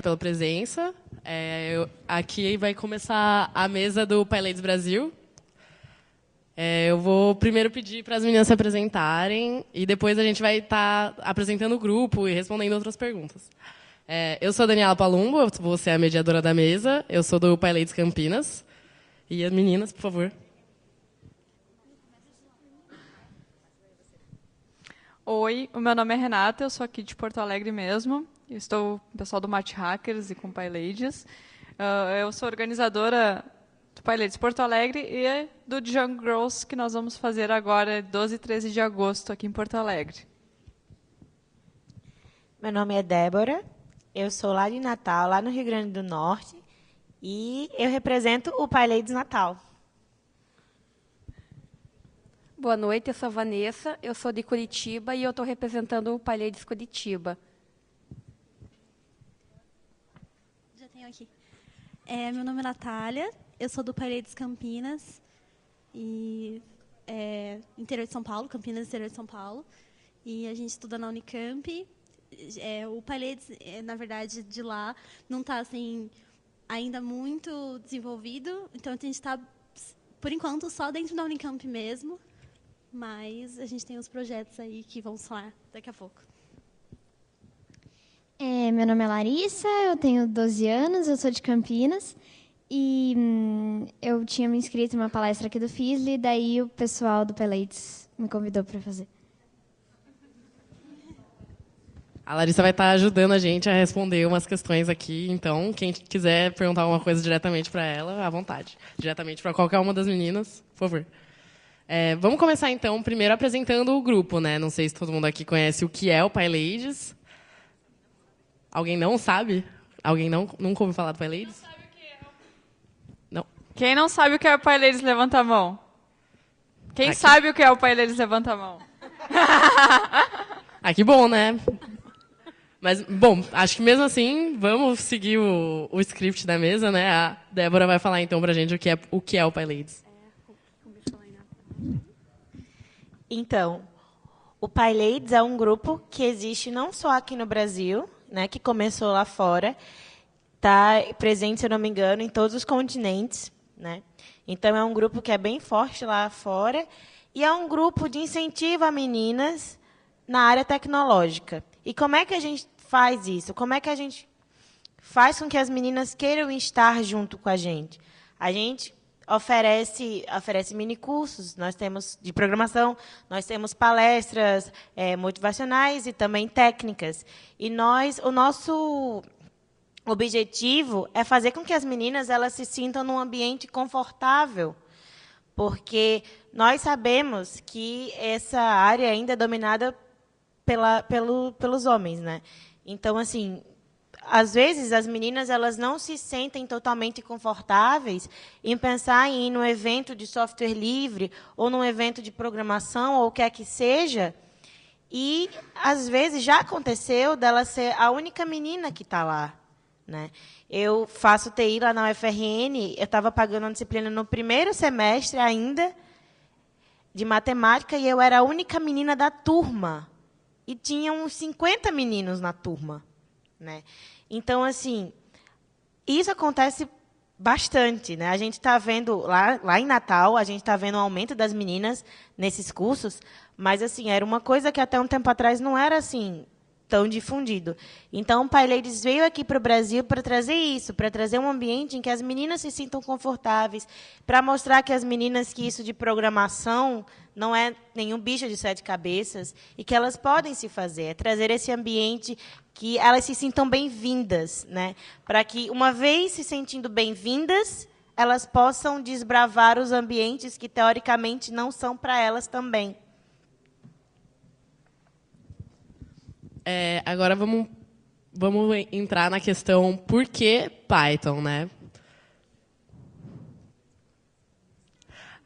pela presença. Aqui vai começar a mesa do PyLadies Brasil. Eu vou primeiro pedir para as meninas se apresentarem e depois a gente vai estar apresentando o grupo e respondendo outras perguntas. Eu sou a Daniela Palumbo, eu vou ser a mediadora da mesa. Eu sou do PyLadies Campinas. E as meninas, por favor. Oi, o meu nome é Renata, eu sou aqui de Porto Alegre mesmo. Eu estou com o pessoal do Mate Hackers e com o PyLadies. Eu sou organizadora do PyLadies Porto Alegre e do Young Girls, que nós vamos fazer agora, 12 e 13 de agosto, aqui em Porto Alegre. Meu nome é Débora, eu sou lá de Natal, lá no Rio Grande do Norte, e eu represento o PyLadies Natal. Boa noite, eu sou a Vanessa, eu sou de Curitiba e eu estou representando o PyLadies Curitiba. Já tenho aqui. Meu nome é Natália, eu sou do PyLadies Campinas, e interior de São Paulo, Campinas, interior de São Paulo. E a gente estuda na Unicamp. O PyLadies, na verdade, de lá, não está assim, ainda muito desenvolvido, então a gente está, por enquanto, só dentro da Unicamp mesmo. Mas a gente tem uns projetos aí que vão soar daqui a pouco. Meu nome é Larissa, eu tenho 12 anos, eu sou de Campinas. E eu tinha me inscrito em uma palestra aqui do FISLE, daí o pessoal do PyLadies me convidou para fazer. A Larissa vai estar ajudando a gente a responder umas questões aqui, então quem quiser perguntar alguma coisa diretamente para ela, à vontade. Diretamente para qualquer uma das meninas, por favor. Vamos começar, então, primeiro apresentando o grupo, né? Não sei se todo mundo aqui conhece o que é o PyLadies. Alguém não sabe? Alguém nunca ouviu falar do PyLadies? Não. Quem não sabe o que é o PyLadies, levanta a mão. Quem sabe o que é o PyLadies, levanta a mão. Que bom, né? Mas, bom, acho que mesmo assim, vamos seguir o script da mesa, né? A Débora vai falar, então, pra gente o que é o PyLadies. Então, o PyLadies é um grupo que existe não só aqui no Brasil, né, que começou lá fora, está presente, se eu não me engano, em todos os continentes, né? Então, é um grupo que é bem forte lá fora e é um grupo de incentivo a meninas na área tecnológica. E como é que a gente faz isso? Como é que a gente faz com que as meninas queiram estar junto com a gente? A gente oferece minicursos, nós temos de programação, nós temos palestras motivacionais e também técnicas. E o nosso objetivo é fazer com que as meninas elas se sintam num ambiente confortável, porque nós sabemos que essa área ainda é dominada pelos homens, né? Então, assim, às vezes as meninas elas não se sentem totalmente confortáveis em pensar em ir num evento de software livre ou num evento de programação ou o que é que seja. E às vezes já aconteceu dela ser a única menina que está lá, né? Eu faço TI lá na UFRN, eu estava pagando uma disciplina no primeiro semestre ainda de matemática e eu era a única menina da turma e tinha uns 50 meninos na turma, né? Então, assim, isso acontece bastante, né? A gente está vendo, lá em Natal, a gente está vendo um aumento das meninas nesses cursos, mas, assim, era uma coisa que até um tempo atrás não era, assim, tão difundido. Então, o PyLadies veio aqui para o Brasil para trazer isso, para trazer um ambiente em que as meninas se sintam confortáveis, para mostrar que as meninas que isso de programação não é nenhum bicho de 7 cabeças e que elas podem se fazer, é trazer esse ambiente que elas se sintam bem-vindas, né? Para que, uma vez se sentindo bem-vindas, elas possam desbravar os ambientes que, teoricamente, não são para elas também. Agora vamos entrar na questão por que Python, né?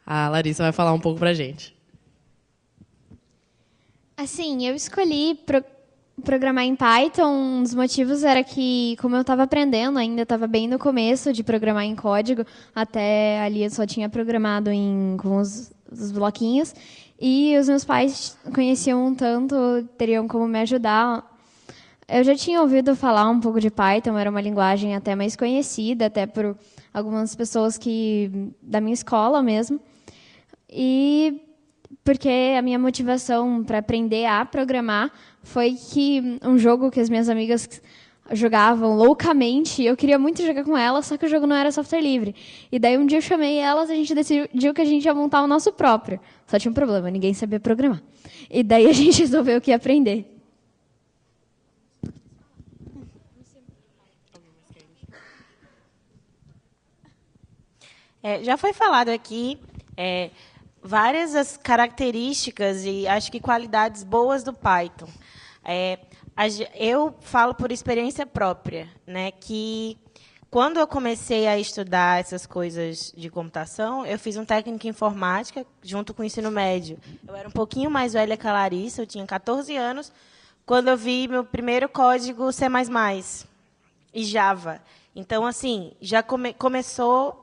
A Larissa vai falar um pouco para a gente. Assim, eu escolhi programar em Python. Um dos motivos era que, como eu estava aprendendo ainda, estava bem no começo de programar em código, até ali eu só tinha programado com os bloquinhos, e os meus pais conheciam um tanto, teriam como me ajudar Eu já tinha ouvido falar um pouco de Python, era uma linguagem até mais conhecida, até por algumas pessoas da minha escola mesmo. E porque a minha motivação para aprender a programar foi que um jogo que as minhas amigas jogavam loucamente, eu queria muito jogar com elas, só que o jogo não era software livre. E daí um dia eu chamei elas, a gente decidiu que a gente ia montar o nosso próprio. Só tinha um problema, ninguém sabia programar. E daí a gente resolveu que ia aprender. Já foi falado aqui várias as características e acho que qualidades boas do Python. Eu falo por experiência própria, né, que quando eu comecei a estudar essas coisas de computação, eu fiz um técnico em informática junto com o ensino médio. Eu era um pouquinho mais velha que a Larissa, eu tinha 14 anos, quando eu vi meu primeiro código C++ e Java. Então, assim, já começou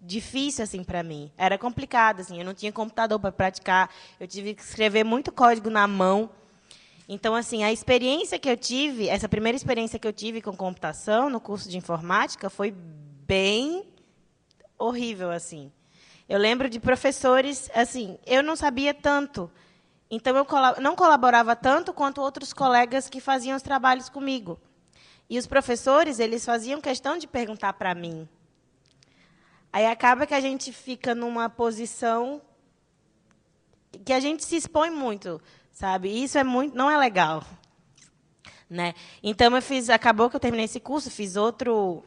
difícil assim para mim. Era complicado, assim, eu não tinha computador para praticar, eu tive que escrever muito código na mão. Então, assim, a experiência que eu tive, essa primeira experiência que eu tive com computação no curso de informática foi bem horrível, assim. Eu lembro de professores, assim, eu não sabia tanto. Então, eu não colaborava tanto quanto outros colegas que faziam os trabalhos comigo. E os professores, eles faziam questão de perguntar para mim. Aí acaba que a gente fica numa posição que a gente se expõe muito, sabe? E isso não é legal, né? Então acabou que eu terminei esse curso, fiz outro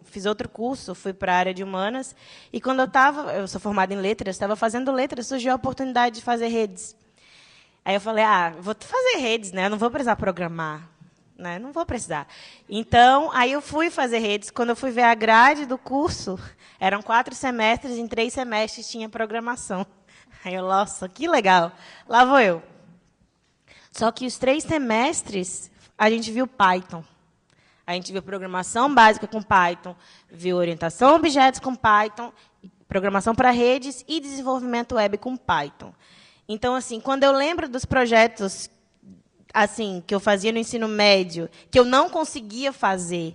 curso, fui para a área de humanas e quando eu sou formada em letras, estava fazendo letras, surgiu a oportunidade de fazer redes. Aí eu falei, vou fazer redes, né? Eu não vou precisar programar. Né? Não vou precisar. Então, aí eu fui fazer redes. Quando eu fui ver a grade do curso, eram 4 semestres, em 3 semestres tinha programação. Aí eu, nossa, que legal. Lá vou eu. Só que os 3 semestres, a gente viu Python. A gente viu programação básica com Python, viu orientação a objetos com Python, programação para redes e desenvolvimento web com Python. Então, assim, quando eu lembro dos projetos assim, que eu fazia no ensino médio, que eu não conseguia fazer.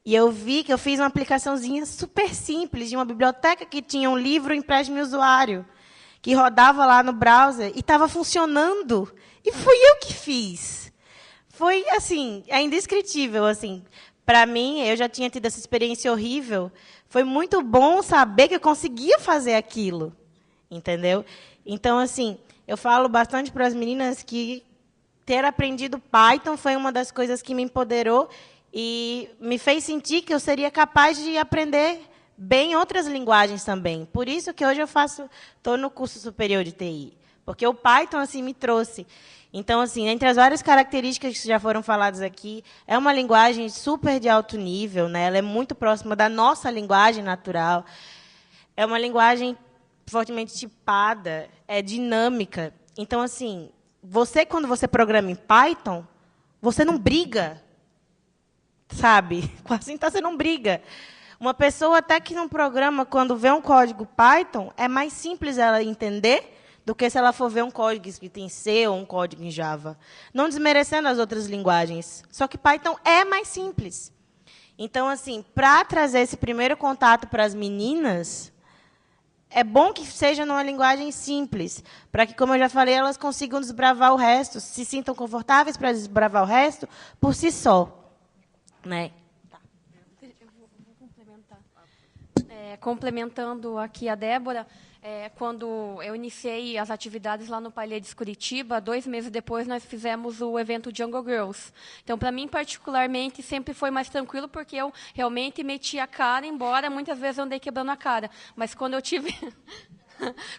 E eu vi que eu fiz uma aplicaçãozinha super simples, de uma biblioteca que tinha um livro empréstimo usuário, que rodava lá no browser e estava funcionando. E fui eu que fiz. Foi, assim, é indescritível. Assim. Para mim, eu já tinha tido essa experiência horrível. Foi muito bom saber que eu conseguia fazer aquilo. Entendeu? Então, assim, eu falo bastante para as meninas que ter aprendido Python foi uma das coisas que me empoderou e me fez sentir que eu seria capaz de aprender bem outras linguagens também. Por isso que hoje estou no curso superior de TI, porque o Python assim me trouxe. Então, assim, entre as várias características que já foram faladas aqui, é uma linguagem super de alto nível, né? Ela é muito próxima da nossa linguagem natural. É uma linguagem fortemente tipada, é dinâmica. Então, assim, quando você programa em Python, você não briga, sabe? Quase então você não briga. Uma pessoa até que não programa, quando vê um código Python, é mais simples ela entender do que se ela for ver um código escrito em C ou um código em Java. Não desmerecendo as outras linguagens. Só que Python é mais simples. Então, assim, para trazer esse primeiro contato para as meninas, é bom que seja numa linguagem simples, para que, como eu já falei, elas consigam desbravar o resto, se sintam confortáveis para desbravar o resto por si só. Né? Tá. Eu vou complementar. Complementando aqui a Débora, quando eu iniciei as atividades lá no Pailedes Curitiba, 2 meses depois nós fizemos o evento Jungle Girls. Então, para mim, particularmente, sempre foi mais tranquilo, porque eu realmente meti a cara, embora muitas vezes eu andei quebrando a cara. Mas quando eu tive...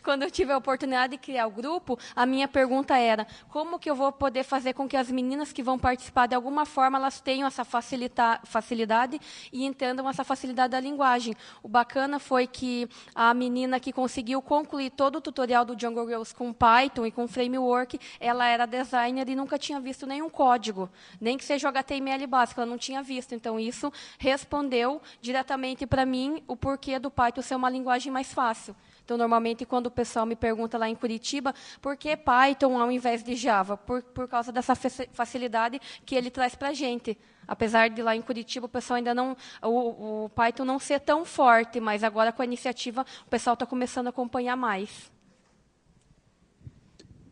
Quando eu tive a oportunidade de criar o grupo, a minha pergunta era: como que eu vou poder fazer com que as meninas que vão participar, de alguma forma, elas tenham essa facilidade e entendam essa facilidade da linguagem? O bacana foi que a menina que conseguiu concluir todo o tutorial do Jungle Girls com Python e com Framework, ela era designer e nunca tinha visto nenhum código, nem que seja o HTML básico, ela não tinha visto. Então, isso respondeu diretamente para mim o porquê do Python ser uma linguagem mais fácil. Então, normalmente, quando o pessoal me pergunta lá em Curitiba por que Python ao invés de Java, por causa dessa facilidade que ele traz para a gente. Apesar de lá em Curitiba o pessoal ainda não, o Python não ser tão forte, mas agora com a iniciativa o pessoal está começando a acompanhar mais.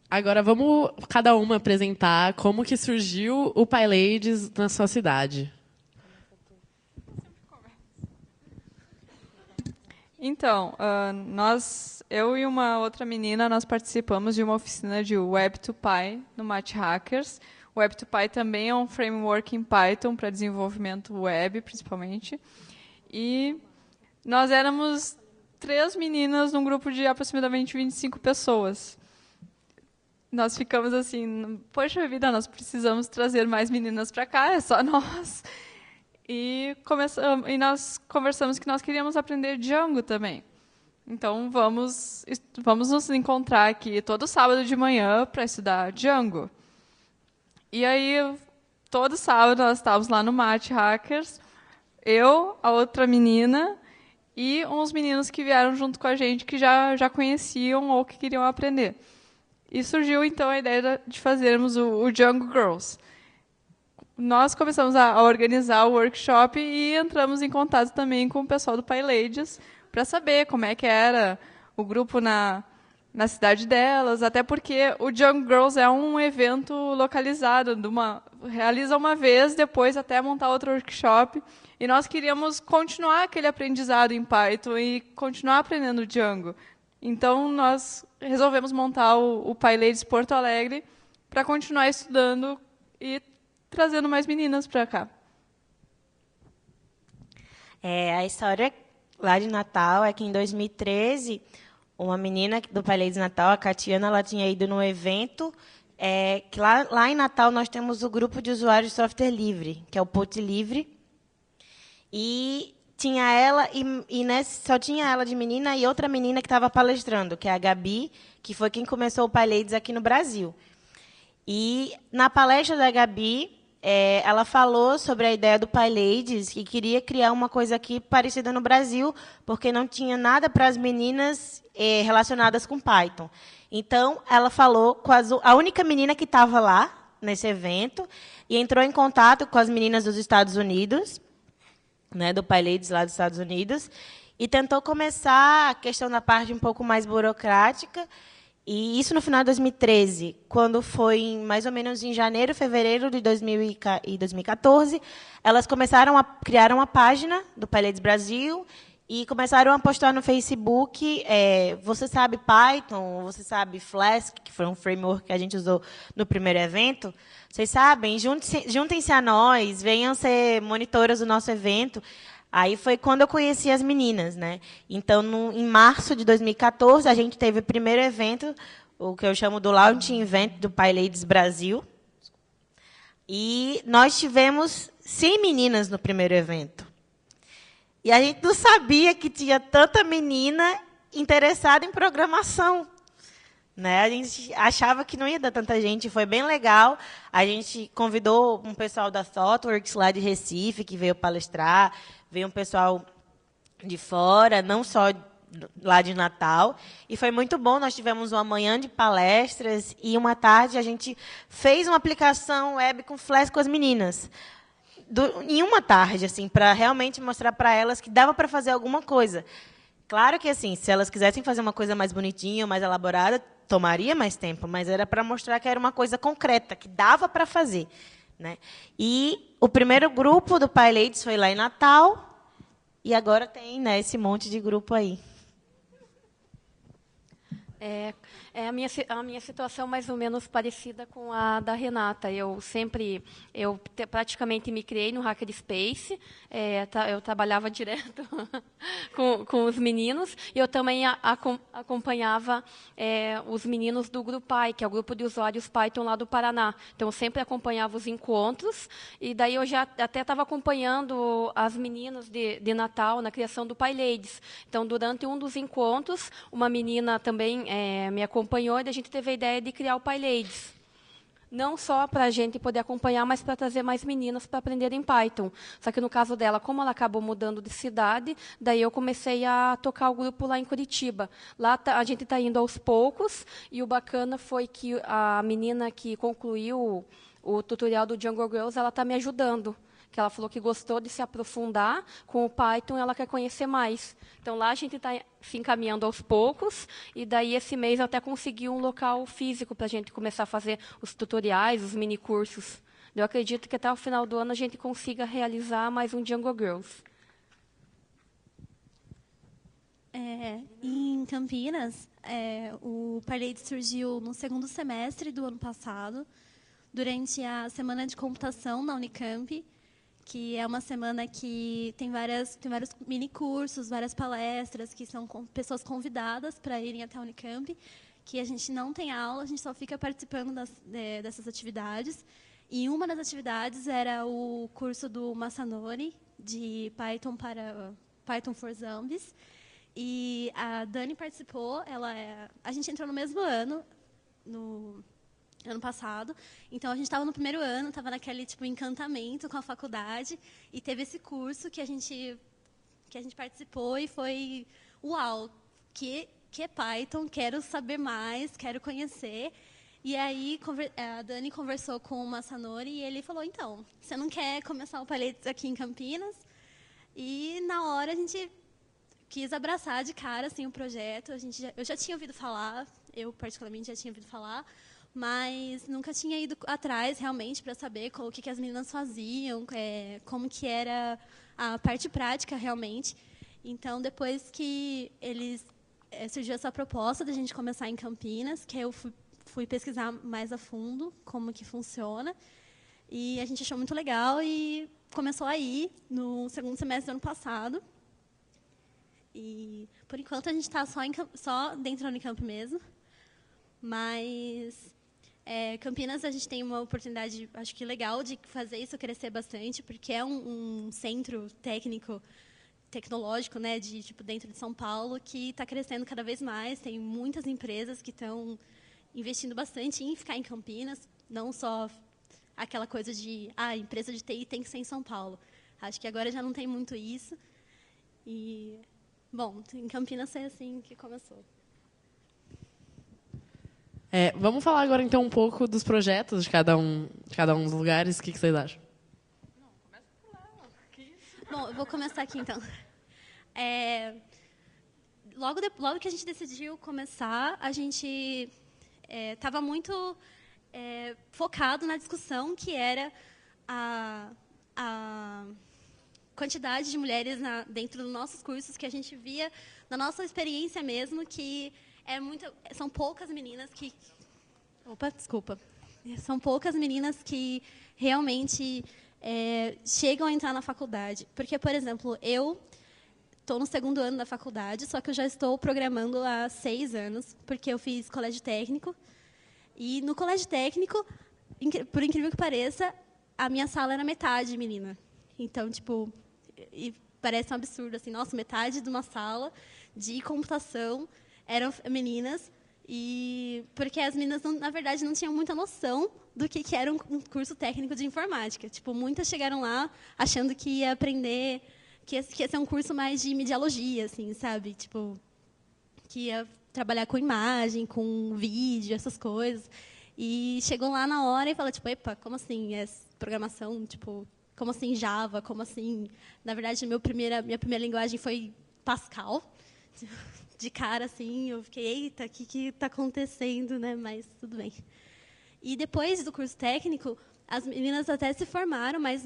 Agora vamos cada uma apresentar como que surgiu o PyLadies na sua cidade. Então, eu e uma outra menina, nós participamos de uma oficina de Web2Py no Math Hackers. O Web2Py também é um framework em Python para desenvolvimento web, principalmente. E nós éramos 3 meninas num grupo de aproximadamente 25 pessoas. Nós ficamos assim, poxa vida, nós precisamos trazer mais meninas para cá, é só nós. E nós conversamos que nós queríamos aprender Django também. Então, vamos nos encontrar aqui todo sábado de manhã para estudar Django. E aí, todo sábado, nós estávamos lá no Math Hackers, eu, a outra menina e uns meninos que vieram junto com a gente que já conheciam ou que queriam aprender. E surgiu, então, a ideia de fazermos o Django Girls. Nós começamos a organizar o workshop e entramos em contato também com o pessoal do PyLadies para saber como é que era o grupo na cidade delas, até porque o Django Girls é um evento localizado, realiza uma vez, depois até montar outro workshop, e nós queríamos continuar aquele aprendizado em Python e continuar aprendendo Django. Então, nós resolvemos montar o PyLadies Porto Alegre para continuar estudando e trazendo mais meninas para cá. A história lá de Natal é que, em 2013, uma menina do PyLadies Natal, a Catiana, ela tinha ido num evento, que lá em Natal nós temos o grupo de usuários de software livre, que é o PUT Livre, e tinha ela, só tinha ela de menina e outra menina que estava palestrando, que é a Gabi, que foi quem começou o PyLadies aqui no Brasil. E, na palestra da Gabi, ela falou sobre a ideia do PyLadies, que queria criar uma coisa aqui parecida no Brasil, porque não tinha nada para as meninas relacionadas com Python. Então, ela falou com a única menina que estava lá, nesse evento, e entrou em contato com as meninas dos Estados Unidos, né, do PyLadies lá dos Estados Unidos, e tentou começar a questão da parte um pouco mais burocrática. E isso no final de 2013, quando foi mais ou menos em janeiro, fevereiro de 2014, elas começaram a criar uma página do PyLadies Brasil e começaram a postar no Facebook, você sabe Python, você sabe Flask, que foi um framework que a gente usou no primeiro evento. Vocês sabem, juntem-se a nós, venham ser monitoras do nosso evento. Aí foi quando eu conheci as meninas, né? Então, em março de 2014, a gente teve o primeiro evento, o que eu chamo do Launching Event do PyLadies Brasil. E nós tivemos 100 meninas no primeiro evento. E a gente não sabia que tinha tanta menina interessada em programação, né? A gente achava que não ia dar tanta gente, foi bem legal. A gente convidou um pessoal da ThoughtWorks lá de Recife, que veio palestrar, veio um pessoal de fora, não só lá de Natal, e foi muito bom. Nós tivemos uma manhã de palestras e uma tarde a gente fez uma aplicação web com Flask com as meninas. Em uma tarde, assim, para realmente mostrar para elas que dava para fazer alguma coisa. Claro que, assim, se elas quisessem fazer uma coisa mais bonitinha, mais elaborada, tomaria mais tempo, mas era para mostrar que era uma coisa concreta, que dava para fazer, né? E o primeiro grupo do PyLadies foi lá em Natal, e agora tem, né, esse monte de grupo aí. A minha situação mais ou menos parecida com a da Renata. Eu praticamente me criei no Hackerspace, eu trabalhava direto com os meninos, e eu também acompanhava os meninos do GruPy, que é o grupo de usuários Python lá do Paraná. Então, eu sempre acompanhava os encontros, e daí eu já até estava acompanhando as meninas de Natal na criação do PyLadies. Então, durante um dos encontros, uma menina também me acompanhou, e a gente teve a ideia de criar o PyLadies. Não só para a gente poder acompanhar, mas para trazer mais meninas para aprenderem Python. Só que, no caso dela, como ela acabou mudando de cidade, daí eu comecei a tocar o grupo lá em Curitiba. Lá a gente está indo aos poucos, e o bacana foi que a menina que concluiu o tutorial do Django Girls, ela está me ajudando. que ela falou que gostou de se aprofundar com o Python, ela quer conhecer mais. Então, lá a gente está se encaminhando aos poucos, e daí esse mês eu até consegui um local físico para a gente começar a fazer os tutoriais, os mini-cursos. Eu acredito que até o final do ano a gente consiga realizar mais um Django Girls. Em Campinas, o Parleide surgiu no segundo semestre do ano passado, durante a Semana de Computação na Unicamp, que é uma semana que tem vários mini-cursos, várias palestras, que são pessoas convidadas para irem até a Unicamp, que a gente não tem aula, a gente só fica participando dessas atividades. E uma das atividades era o curso do Masanori, de Python para Python for Zombies. E a Dani participou, a gente entrou no mesmo ano, no ano passado. Então, a gente estava no primeiro ano, estava naquele encantamento com a faculdade, e teve esse curso que a gente participou, e foi, uau, que é Python, quero saber mais, quero conhecer. E aí, a Dani conversou com o Masanori, e ele falou, então, você não quer começar o Parleide aqui em Campinas? E, na hora, a gente quis abraçar de cara assim, o projeto. Eu já tinha ouvido falar, eu particularmente já tinha ouvido falar, mas nunca tinha ido atrás realmente para saber o que as meninas faziam, como que era a parte prática realmente. Então, depois que surgiu essa proposta da gente começar em Campinas, que eu fui pesquisar mais a fundo como que funciona, e a gente achou muito legal e começou a ir no segundo semestre do ano passado. E, por enquanto, a gente está só dentro da Unicamp mesmo. Mas, Campinas, a gente tem uma oportunidade, acho que legal, de fazer isso crescer bastante, porque é um centro tecnológico, né, dentro de São Paulo, que está crescendo cada vez mais. Tem muitas empresas que estão investindo bastante em ficar em Campinas, não só aquela coisa de a empresa de TI tem que ser em São Paulo. Acho que agora já não tem muito isso. E... bom, em Campinas foi assim que começou. Vamos falar agora, então, um pouco dos projetos de cada um dos lugares. O que vocês acham? Não, começa por lá. Que isso? Bom, eu vou começar aqui, então. Logo que a gente decidiu começar, a gente estava muito focado na discussão que era a quantidade de mulheres dentro dos nossos cursos, que a gente via na nossa experiência mesmo, que são poucas meninas que... Opa, desculpa. São poucas meninas que realmente chegam a entrar na faculdade. Porque, por exemplo, eu estou no segundo ano da faculdade, só que eu já estou programando há 6 anos, porque eu fiz colégio técnico. E no colégio técnico, por incrível que pareça, a minha sala era metade menina. Então, e parece um absurdo, assim, nossa, metade de uma sala de computação eram meninas, e porque as meninas, na verdade, não tinham muita noção do que era um curso técnico de informática. Muitas chegaram lá achando que ia aprender, que ia ser um curso mais de mediologia, assim, sabe? Que ia trabalhar com imagem, com vídeo, essas coisas. E chegou lá na hora e falou, epa, como assim? Programação, como assim Java? Como assim? Na verdade, minha primeira linguagem foi Pascal. De cara, assim, eu fiquei, eita, o que está acontecendo, né? Mas tudo bem. E depois do curso técnico, as meninas até se formaram, mas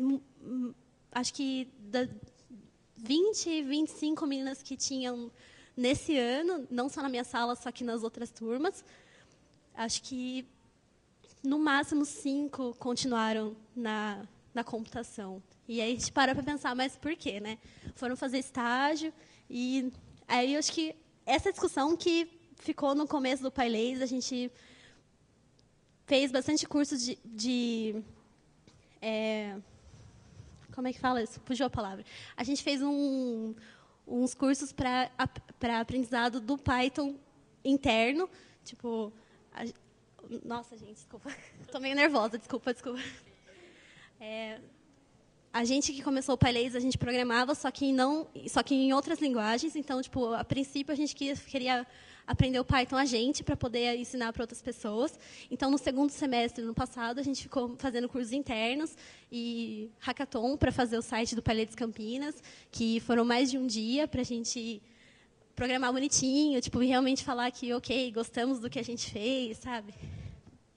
acho que 20, 25 meninas que tinham nesse ano, não só na minha sala, só que nas outras turmas, acho que no máximo 5 continuaram na computação. E aí a gente para pensar, mas por quê, né? Foram fazer estágio, e aí eu acho que essa discussão que ficou no começo do Parleide, a gente fez bastante curso como é que fala isso? Fugiu a palavra. A gente fez uns cursos para aprendizado do Python interno. Nossa, gente, desculpa. Estou meio nervosa, desculpa. a gente que começou o PyLadies, a gente programava, só que em outras linguagens. Então, tipo, a princípio, a gente queria aprender o Python a gente, para poder ensinar para outras pessoas. Então, no segundo semestre, no passado, a gente ficou fazendo cursos internos e hackathon para fazer o site do PyLadies Campinas, que foram mais de um dia para a gente programar bonitinho, tipo, realmente falar que, ok, gostamos do que a gente fez, sabe?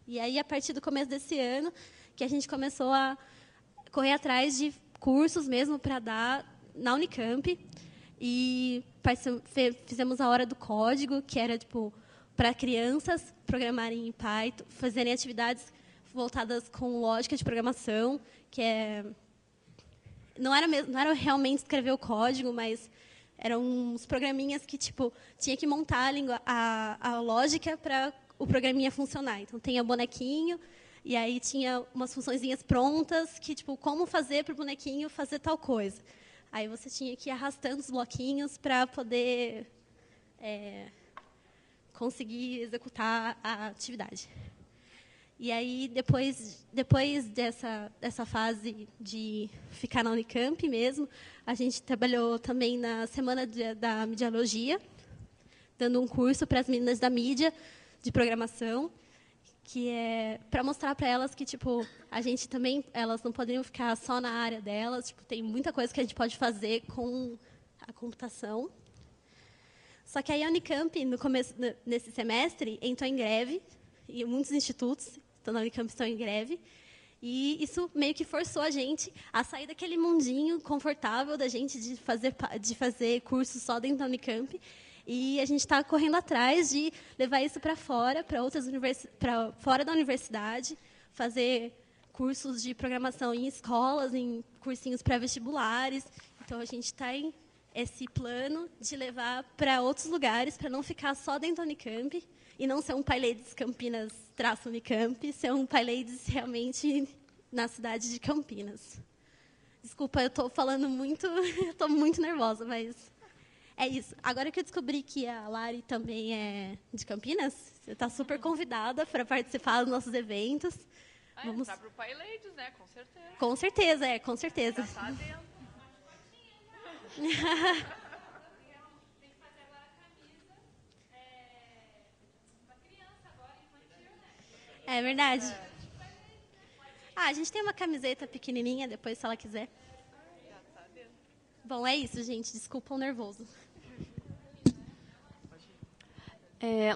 E aí, a partir do começo desse ano, que a gente começou a correr atrás de cursos mesmo para dar na Unicamp. E fizemos a Hora do Código, que era tipo para crianças programarem em Python, fazerem atividades voltadas com lógica de programação, que não era realmente escrever o código, mas eram uns programinhas que tipo tinha que montar a lógica para o programinha funcionar. Então, tinha bonequinho, e aí tinha umas funçõezinhas prontas, que tipo como fazer para o bonequinho fazer tal coisa. Aí você tinha que ir arrastando os bloquinhos para poder conseguir executar a atividade. E aí, depois dessa fase de ficar na Unicamp mesmo, a gente trabalhou também na Semana da Mediologia, dando um curso para as meninas da mídia de programação, que é para mostrar para elas que tipo a gente também, elas não poderiam ficar só na área delas, tipo, tem muita coisa que a gente pode fazer com a computação. Só que aí a Unicamp nesse semestre entrou em greve, e muitos institutos na Unicamp estão em greve, e isso meio que forçou a gente a sair daquele mundinho confortável da gente de fazer cursos só dentro da Unicamp. E a gente está correndo atrás de levar isso para fora, para fora da universidade, fazer cursos de programação em escolas, em cursinhos pré-vestibulares. Então, a gente está em esse plano de levar para outros lugares, para não ficar só dentro da Unicamp, e não ser um PyLadies Campinas-Unicamp, ser um PyLadies realmente na cidade de Campinas. Desculpa, eu estou falando muito, estou muito nervosa, mas... É isso. Agora que eu descobri que a Lari também é de Campinas, você está super convidada para participar dos nossos eventos. Vamos entrar para o PyLadies, né? Com certeza. Com certeza, com certeza. Já está dentro. Tem que fazer agora a camisa para criança agora, infantil, né? É verdade. A gente tem uma camiseta pequenininha, depois, se ela quiser. Já está dentro. Bom, é isso, gente. Desculpa o nervoso.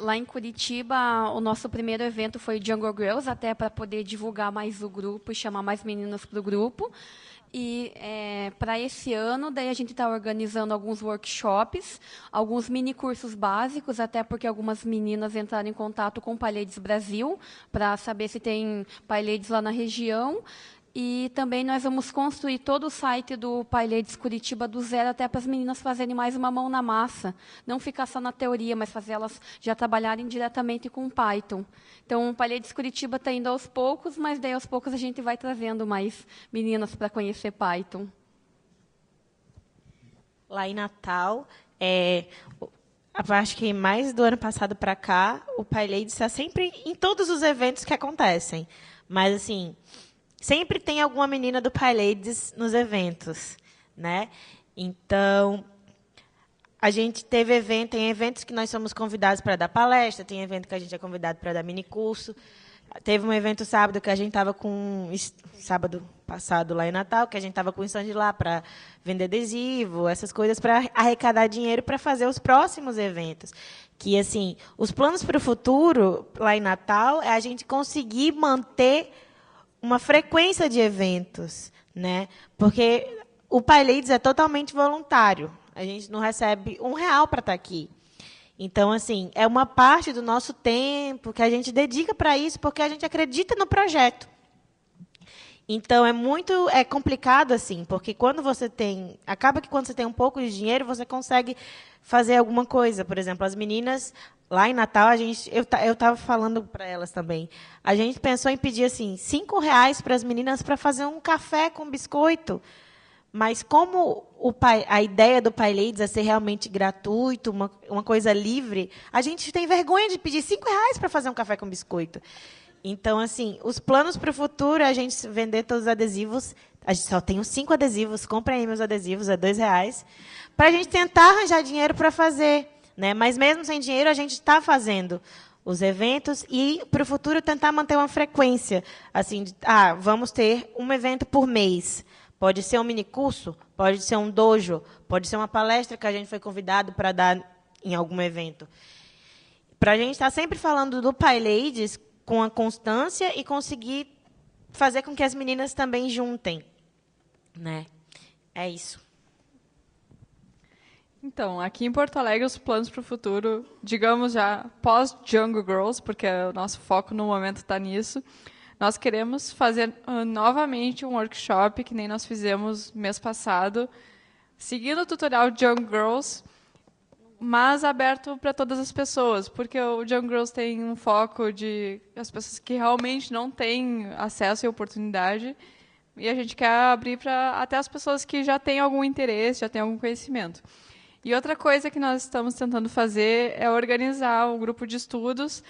Lá em Curitiba, o nosso primeiro evento foi Jungle Girls, até para poder divulgar mais o grupo e chamar mais meninas para o grupo. E para esse ano, daí a gente está organizando alguns workshops, alguns mini cursos básicos, até porque algumas meninas entraram em contato com o PyLadies Brasil, para saber se tem PyLadies lá na região. E também nós vamos construir todo o site do PyLadies Curitiba do zero, até para as meninas fazerem mais uma mão na massa. Não ficar só na teoria, mas fazer elas já trabalharem diretamente com Python. Então, o PyLadies Curitiba está indo aos poucos, mas daí aos poucos a gente vai trazendo mais meninas para conhecer Python. Lá em Natal, acho que mais do ano passado para cá, o PyLadies está sempre em todos os eventos que acontecem. Mas, assim... Sempre tem alguma menina do PyLadies nos eventos, né? Então, a gente teve tem eventos que nós somos convidados para dar palestra, tem evento que a gente é convidado para dar minicurso. Teve um evento sábado que a gente estava sábado passado lá em Natal, que a gente estava com o stand lá para vender adesivo, essas coisas para arrecadar dinheiro para fazer os próximos eventos. Que, assim, os planos para o futuro lá em Natal é a gente conseguir manter uma frequência de eventos, né? Porque o PyLadies é totalmente voluntário. A gente não recebe R$1 para estar aqui. Então, assim, é uma parte do nosso tempo que a gente dedica para isso, porque a gente acredita no projeto. Então, é complicado, assim, porque acaba que quando você tem um pouco de dinheiro, você consegue fazer alguma coisa. Por exemplo, as meninas lá em Natal, eu estava falando para elas também. A gente pensou em pedir assim R$5 para as meninas para fazer um café com biscoito. Mas como a ideia do PyLadies é ser realmente gratuito, uma coisa livre, a gente tem vergonha de pedir R$5 para fazer um café com biscoito. Então, assim, os planos para o futuro é a gente vender todos os adesivos. A gente só tem os 5 adesivos, comprem aí meus adesivos, é R$2, para a gente tentar arranjar dinheiro para fazer. Né? Mas, mesmo sem dinheiro, a gente está fazendo os eventos e, para o futuro, tentar manter uma frequência. Assim, vamos ter um evento por mês. Pode ser um minicurso, pode ser um dojo, pode ser uma palestra que a gente foi convidado para dar em algum evento. Para a gente estar sempre falando do PyLadies com a constância e conseguir fazer com que as meninas também juntem. Né? É isso. Então, aqui em Porto Alegre, os planos para o futuro, digamos já pós-Jungle Girls, porque o nosso foco no momento está nisso, nós queremos fazer novamente um workshop, que nem nós fizemos mês passado, seguindo o tutorial Jungle Girls, mas aberto para todas as pessoas, porque o Jungle Girls tem um foco de as pessoas que realmente não têm acesso e oportunidade, e a gente quer abrir para até as pessoas que já têm algum interesse, já têm algum conhecimento. E outra coisa que nós estamos tentando fazer é organizar um grupo de estudos.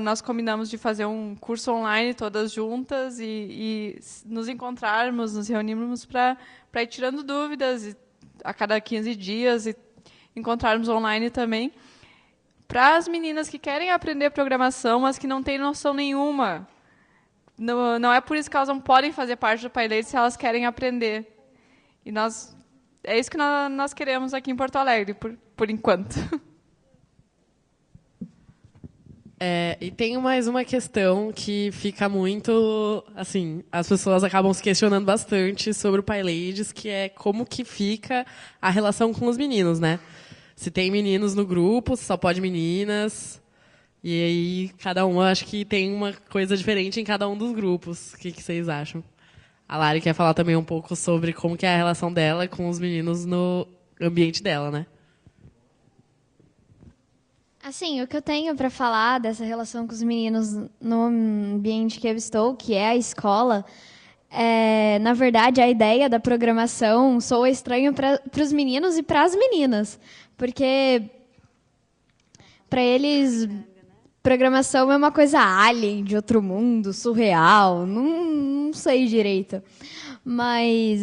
Nós combinamos de fazer um curso online todas juntas e nos encontrarmos, nos reunirmos para ir tirando dúvidas a cada 15 dias e encontrarmos online também. Para as meninas que querem aprender programação, mas que não têm noção nenhuma. Não é por isso que elas não podem fazer parte do PyLadies se elas querem aprender. E é isso que nós queremos aqui em Porto Alegre, por enquanto. E tem mais uma questão que fica muito... assim, as pessoas acabam se questionando bastante sobre o PyLadies, que é como que fica a relação com os meninos, né? Se tem meninos no grupo, se só pode meninas. E aí, cada uma, acho que tem uma coisa diferente em cada um dos grupos. O que vocês acham? A Lari quer falar também um pouco sobre como que é a relação dela com os meninos no ambiente dela, né? Assim, o que eu tenho para falar dessa relação com os meninos no ambiente que eu estou, que é a escola, na verdade, a ideia da programação soa estranho para os meninos e para as meninas, porque para eles programação é uma coisa alien, de outro mundo, surreal, não sei direito. Mas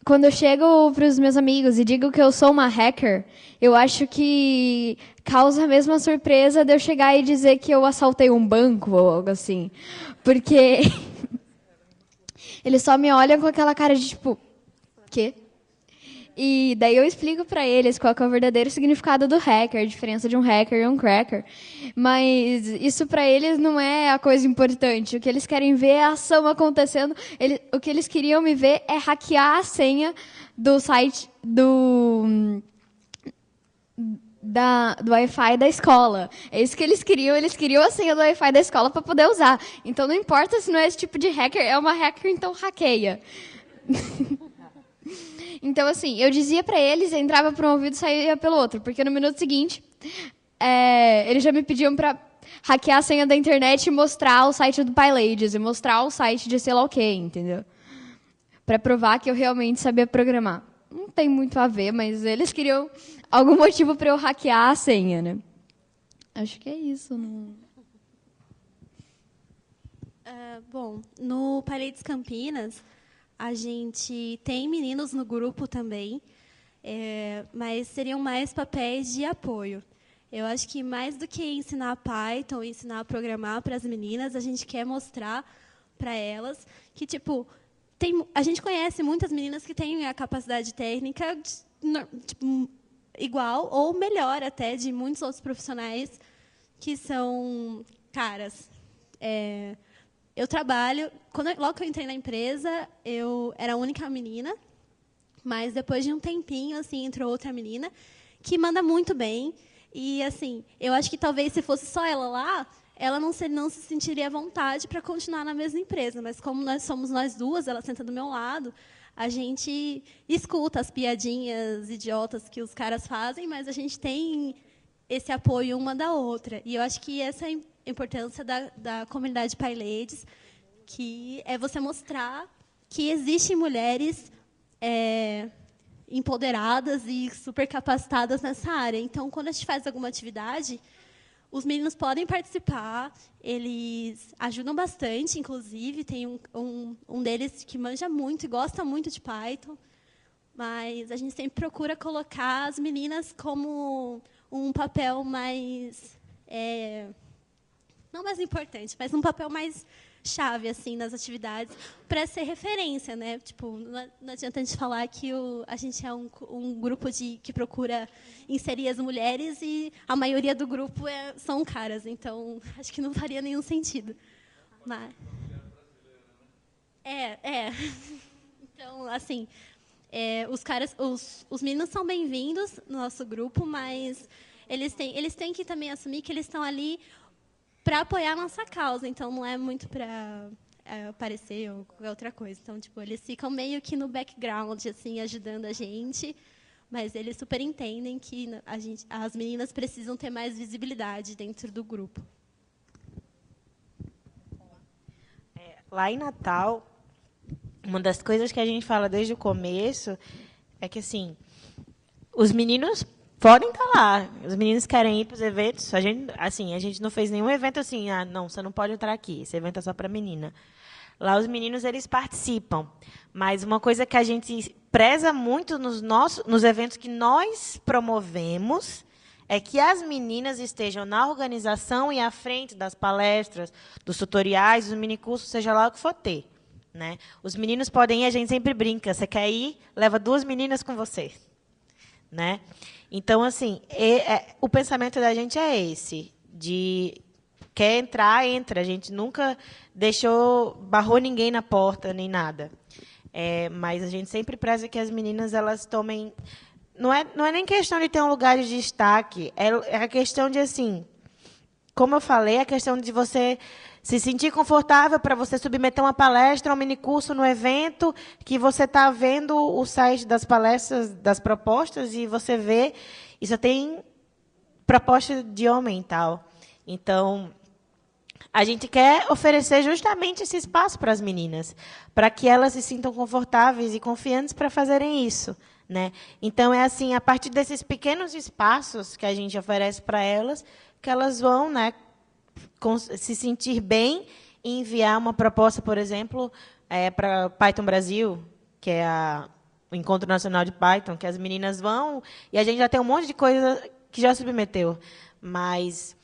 quando eu chego para os meus amigos e digo que eu sou uma hacker, eu acho que causa a mesma surpresa de eu chegar e dizer que eu assaltei um banco ou algo assim. Porque eles só me olham com aquela cara de tipo, quê? E daí eu explico para eles qual é o verdadeiro significado do hacker, a diferença de um hacker e um cracker. Mas isso para eles não é a coisa importante. O que eles querem ver é a ação acontecendo. O que eles queriam me ver é hackear a senha do site do Wi-Fi da escola. É isso que eles queriam a senha do Wi-Fi da escola para poder usar. Então não importa se não é esse tipo de hacker, é uma hacker, então hackeia. Então, assim, eu dizia para eles, entrava por um ouvido e saía pelo outro, porque no minuto seguinte, eles já me pediam para hackear a senha da internet e mostrar o site do PyLadies, e mostrar o site de sei lá o quê, entendeu? Para provar que eu realmente sabia programar. Não tem muito a ver, mas eles queriam algum motivo para eu hackear a senha, né? Acho que é isso. Não... Bom, no PyLadies Campinas, a gente tem meninos no grupo também, mas seriam mais papéis de apoio. Eu acho que mais do que ensinar Python, ensinar a programar para as meninas, a gente quer mostrar para elas que, tipo, a gente conhece muitas meninas que têm a capacidade técnica igual ou melhor até de muitos outros profissionais que são caras. Eu trabalho... Logo que eu entrei na empresa, eu era a única menina, mas depois de um tempinho, assim, entrou outra menina que manda muito bem. E, assim, eu acho que talvez se fosse só ela lá, ela não se sentiria à vontade para continuar na mesma empresa. Mas como nós somos nós duas, ela senta do meu lado, a gente escuta as piadinhas idiotas que os caras fazem, mas a gente tem esse apoio uma da outra. E eu acho que essa é a importância da comunidade PyLadies, que é você mostrar que existem mulheres empoderadas e super capacitadas nessa área. Então, quando a gente faz alguma atividade, os meninos podem participar, eles ajudam bastante, inclusive. Tem um deles que manja muito e gosta muito de Python. Mas a gente sempre procura colocar as meninas como um papel mais... não mais importante, mas um papel mais chave assim nas atividades para ser referência, né? Tipo, não adianta a gente falar que a gente é um grupo que procura inserir as mulheres e a maioria do grupo são caras, então acho que não faria nenhum sentido. Mas então, assim, os meninos são bem-vindos no nosso grupo, mas eles têm que também assumir que eles estão ali para apoiar a nossa causa, então não é muito para aparecer ou qualquer outra coisa. Então, tipo, eles ficam meio que no background, assim, ajudando a gente, mas eles super entendem que as meninas precisam ter mais visibilidade dentro do grupo. Lá em Natal, uma das coisas que a gente fala desde o começo é que, assim, os meninos podem estar lá. Os meninos querem ir para os eventos. A gente não fez nenhum evento assim, não, você não pode entrar aqui, esse evento é só para menina. Lá os meninos eles participam. Mas uma coisa que a gente preza muito nos eventos que nós promovemos é que as meninas estejam na organização e à frente das palestras, dos tutoriais, dos minicursos, seja lá o que for ter. Né? Os meninos podem ir, a gente sempre brinca, você quer ir, leva 2 meninas com você. Né? Então, assim, o pensamento da gente é esse, de quer entrar, entra. A gente nunca barrou ninguém na porta, nem nada. Mas a gente sempre preza que as meninas elas tomem... Não é nem questão de ter um lugar de destaque, é a questão de, assim, como eu falei, a questão de você se sentir confortável para você submeter uma palestra, um minicurso no evento, que você está vendo o site das palestras, das propostas, e você vê, e só tem proposta de homem e tal. Então, a gente quer oferecer justamente esse espaço para as meninas, para que elas se sintam confortáveis e confiantes para fazerem isso. Né? Então, é assim, a partir desses pequenos espaços que a gente oferece para elas, que elas vão, né, se sentir bem e enviar uma proposta, por exemplo, para Python Brasil, que é o Encontro Nacional de Python, que as meninas vão, e a gente já tem um monte de coisa que já submeteu. Mas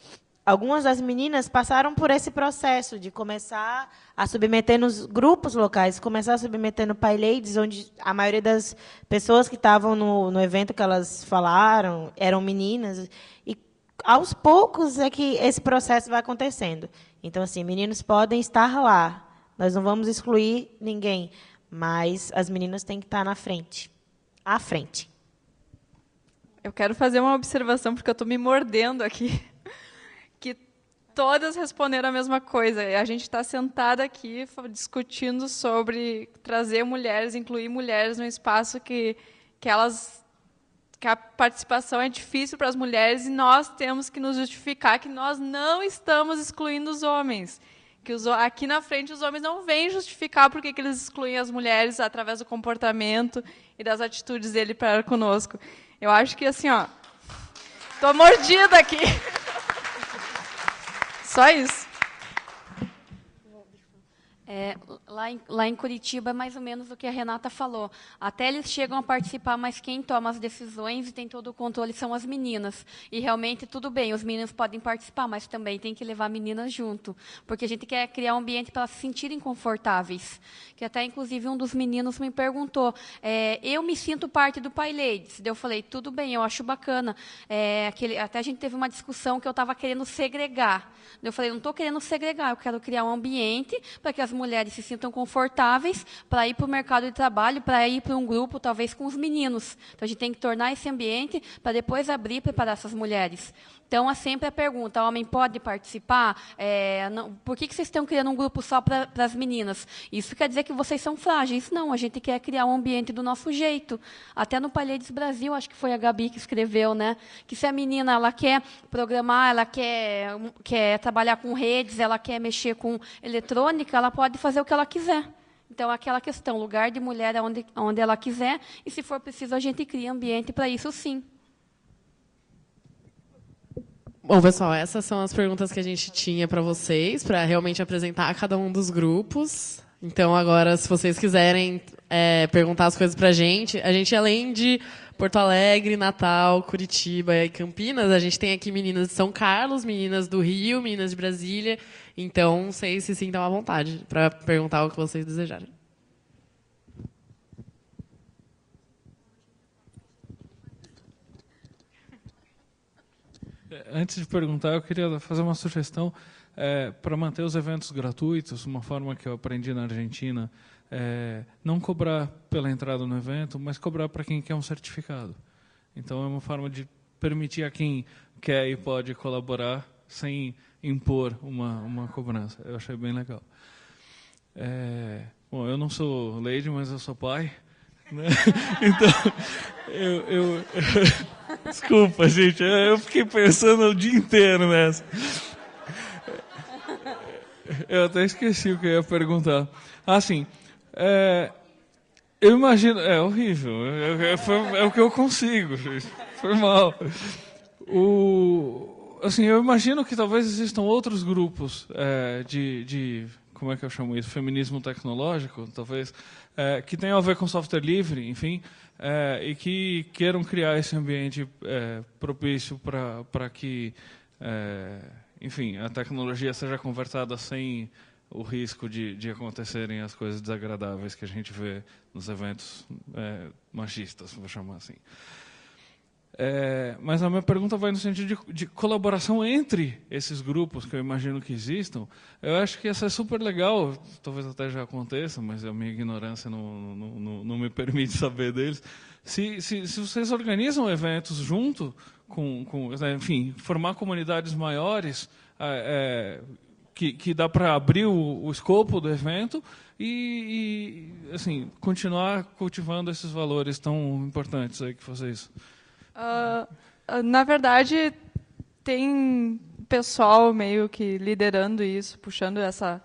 algumas das meninas passaram por esse processo de começar a submeter nos grupos locais, começar a submeter no PyLadies, onde a maioria das pessoas que estavam no evento que elas falaram eram meninas. E, aos poucos, é que esse processo vai acontecendo. Então, assim, meninos podem estar lá. Nós não vamos excluir ninguém, mas as meninas têm que estar na frente. À frente. Eu quero fazer uma observação, porque eu estou me mordendo aqui. Que todas responderam a mesma coisa. A gente está sentada aqui discutindo sobre trazer mulheres, incluir mulheres num espaço que a participação é difícil para as mulheres, e nós temos que nos justificar que nós não estamos excluindo os homens. Que aqui na frente os homens não vêm justificar por que eles excluem as mulheres através do comportamento e das atitudes dele para conosco. Eu acho que, assim, estou mordida aqui. Só isso. Lá em Curitiba é mais ou menos o que a Renata falou. Até eles chegam a participar, mas quem toma as decisões e tem todo o controle são as meninas. E realmente, tudo bem, os meninos podem participar, mas também tem que levar meninas junto. Porque a gente quer criar um ambiente para elas se sentirem confortáveis. Que até, inclusive, um dos meninos me perguntou, eu me sinto parte do PyLadies. Eu falei, tudo bem, eu acho bacana. Até a gente teve uma discussão que eu estava querendo segregar. Eu falei, não estou querendo segregar, eu quero criar um ambiente para que as mulheres se sintam confortáveis para ir para o mercado de trabalho, para ir para um grupo, talvez, com os meninos. Então, a gente tem que tornar esse ambiente para depois abrir e preparar essas mulheres. Então, é sempre a pergunta, o homem pode participar? Por que vocês estão criando um grupo só para as meninas? Isso quer dizer que vocês são frágeis? Não, a gente quer criar um ambiente do nosso jeito. Até no PyLadies Brasil, acho que foi a Gabi que escreveu, né? Que se a menina ela quer programar, ela quer trabalhar com redes, ela quer mexer com eletrônica, ela pode fazer o que ela quiser. Então, aquela questão, lugar de mulher é onde ela quiser, e se for preciso, a gente cria ambiente para isso, sim. Bom, pessoal, essas são as perguntas que a gente tinha para vocês, para realmente apresentar cada um dos grupos. Então, agora, se vocês quiserem perguntar as coisas para a gente, além de Porto Alegre, Natal, Curitiba e Campinas, a gente tem aqui meninas de São Carlos, meninas do Rio, meninas de Brasília. Então, vocês se sintam à vontade para perguntar o que vocês desejarem. Antes de perguntar, eu queria fazer uma sugestão para manter os eventos gratuitos. Uma forma que eu aprendi na Argentina é não cobrar pela entrada no evento, mas cobrar para quem quer um certificado. Então, é uma forma de permitir a quem quer e pode colaborar sem impor uma cobrança. Eu achei bem legal. Bom, eu não sou lady, mas eu sou pai. Né? Então, desculpa, gente, eu fiquei pensando o dia inteiro nessa. Eu até esqueci o que eu ia perguntar. Assim, eu imagino... É horrível, é o que eu consigo, gente. Foi mal. Assim, eu imagino que talvez existam outros grupos de como é que eu chamo isso? Feminismo tecnológico, talvez, que tenham a ver com software livre, enfim, e que queiram criar esse ambiente propício para que, enfim, a tecnologia seja conversada sem o risco de acontecerem as coisas desagradáveis que a gente vê nos eventos machistas, vou chamar assim. Mas a minha pergunta vai no sentido de colaboração entre esses grupos, que eu imagino que existam. Eu acho que isso é super legal, talvez até já aconteça, mas a minha ignorância não me permite saber deles. Se vocês organizam eventos junto enfim, formar comunidades maiores, que dá para abrir o escopo do evento e assim, continuar cultivando esses valores tão importantes aí que vocês... Na verdade, tem pessoal meio que liderando isso, puxando essa...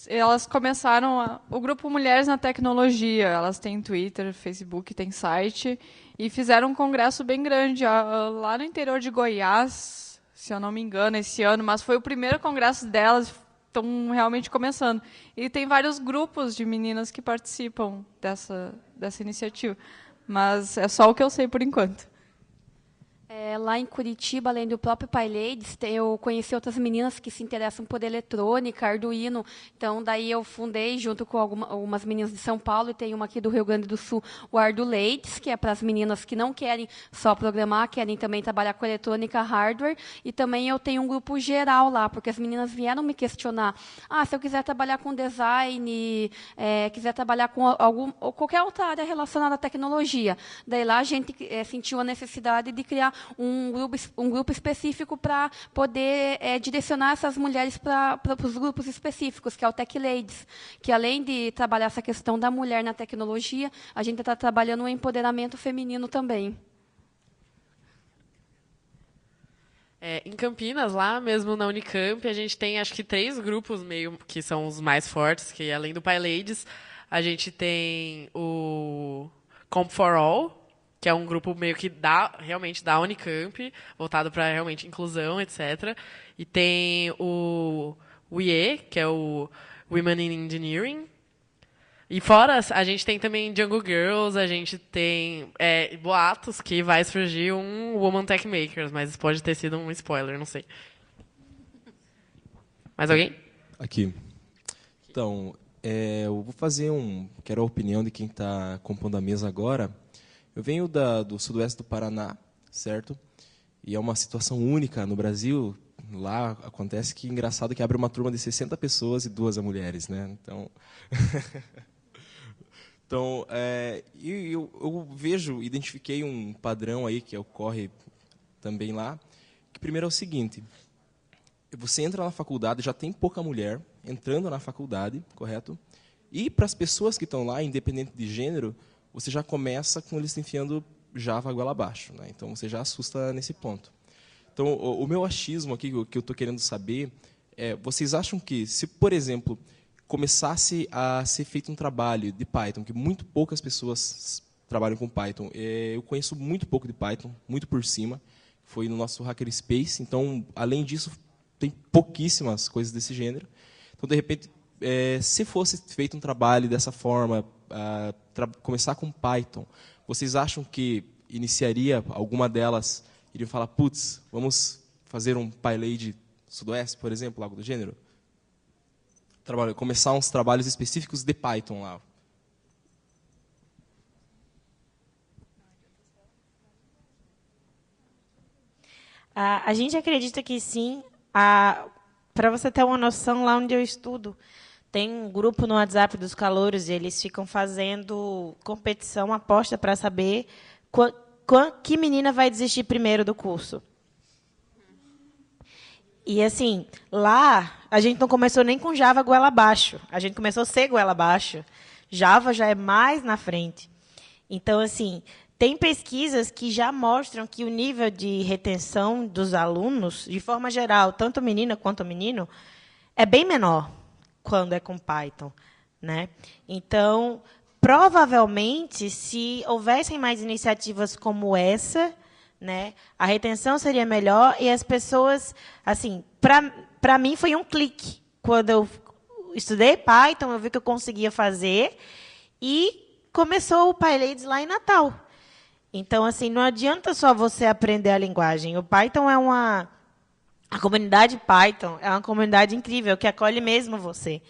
Elas começaram o grupo Mulheres na Tecnologia. Elas têm Twitter, Facebook, tem site. E fizeram um congresso bem grande lá no interior de Goiás, se eu não me engano, esse ano. Mas foi o primeiro congresso delas, estão realmente começando. E tem vários grupos de meninas que participam dessa iniciativa. Mas é só o que eu sei por enquanto. Lá em Curitiba, além do próprio PyLadies, eu conheci outras meninas que se interessam por eletrônica, Arduino. Então, daí eu fundei, junto com algumas meninas de São Paulo, e tem uma aqui do Rio Grande do Sul, o ArduLadies, que é para as meninas que não querem só programar, querem também trabalhar com eletrônica, hardware. E também eu tenho um grupo geral lá, porque as meninas vieram me questionar. Se eu quiser trabalhar com design, quiser trabalhar com ou qualquer outra área relacionada à tecnologia. Daí lá a gente sentiu a necessidade de criar um grupo específico para poder direcionar essas mulheres para os grupos específicos, que é o Tech Ladies, que além de trabalhar essa questão da mulher na tecnologia, a gente está trabalhando o empoderamento feminino também. Em Campinas, lá mesmo na Unicamp, a gente tem acho que 3 grupos meio que são os mais fortes, que além do PyLadies, a gente tem o Comp for All, que é um grupo meio que realmente da Unicamp, voltado para realmente inclusão, etc. E tem o IE, que é o Women in Engineering. E fora, a gente tem também Jungle Girls, a gente tem boatos que vai surgir um Woman Tech Makers, mas isso pode ter sido um spoiler, não sei. Mais alguém? Aqui. Então, eu vou fazer quero a opinião de quem está compondo a mesa agora. Eu venho do sudoeste do Paraná, certo? E é uma situação única no Brasil. Lá acontece que, engraçado, que abre uma turma de 60 pessoas e 2 mulheres, né? Então, eu identifiquei um padrão aí que ocorre também lá, que primeiro é o seguinte: você entra na faculdade, já tem pouca mulher entrando na faculdade, correto? E para as pessoas que estão lá, independente de gênero, você já começa com eles enfiando Java goela abaixo, né? Então você já assusta nesse ponto. Então o meu achismo aqui, o que eu estou querendo saber, vocês acham que, se, por exemplo, começasse a ser feito um trabalho de Python, que muito poucas pessoas trabalham com Python, eu conheço muito pouco de Python, muito por cima, foi no nosso Hackerspace. Então, além disso, tem pouquíssimas coisas desse gênero. Então, de repente, se fosse feito um trabalho dessa forma, começar com Python, vocês acham que iniciaria alguma delas, iriam falar, putz, vamos fazer um PyLady Sudoeste, por exemplo, algo do gênero? Começar uns trabalhos específicos de Python lá. A gente acredita que sim. Para você ter uma noção, lá onde eu estudo, tem um grupo no WhatsApp dos calouros e eles ficam fazendo competição, aposta para saber que menina vai desistir primeiro do curso. E, assim, lá, a gente não começou nem com Java goela abaixo. A gente começou C goela abaixo. Java já é mais na frente. Então, assim, tem pesquisas que já mostram que o nível de retenção dos alunos, de forma geral, tanto menina quanto menino, é bem menor quando é com Python, né? Então, provavelmente, se houvessem mais iniciativas como essa, né, a retenção seria melhor e as pessoas, assim, para mim foi um clique. Quando eu estudei Python, eu vi que eu conseguia fazer e começou o PyLadies lá em Natal. Então, assim, não adianta só você aprender a linguagem. O Python a comunidade Python é uma comunidade incrível, que acolhe mesmo você.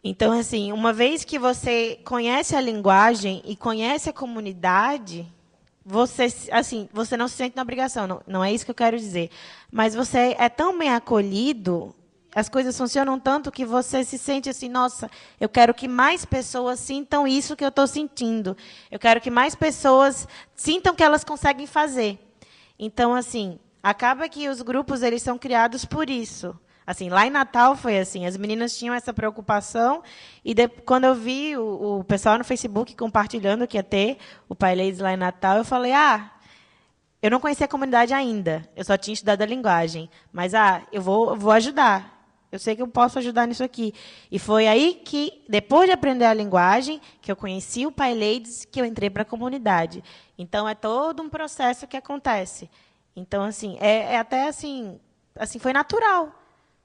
Então, assim, uma vez que você conhece a linguagem e conhece a comunidade, você não se sente na obrigação, não é isso que eu quero dizer. Mas você é tão bem acolhido, as coisas funcionam tanto que você se sente assim, nossa, eu quero que mais pessoas sintam isso que eu estou sentindo. Eu quero que mais pessoas sintam que elas conseguem fazer. Então, assim, acaba que os grupos eles são criados por isso. Assim, lá em Natal foi assim, as meninas tinham essa preocupação e quando eu vi o pessoal no Facebook compartilhando que ia ter o PyLadies lá em Natal, eu falei, eu não conhecia a comunidade ainda, eu só tinha estudado a linguagem, mas eu vou ajudar. Eu sei que eu posso ajudar nisso aqui. E foi aí que, depois de aprender a linguagem, que eu conheci o PyLadies, que eu entrei para a comunidade. Então, é todo um processo que acontece. Então, assim, até assim, foi natural,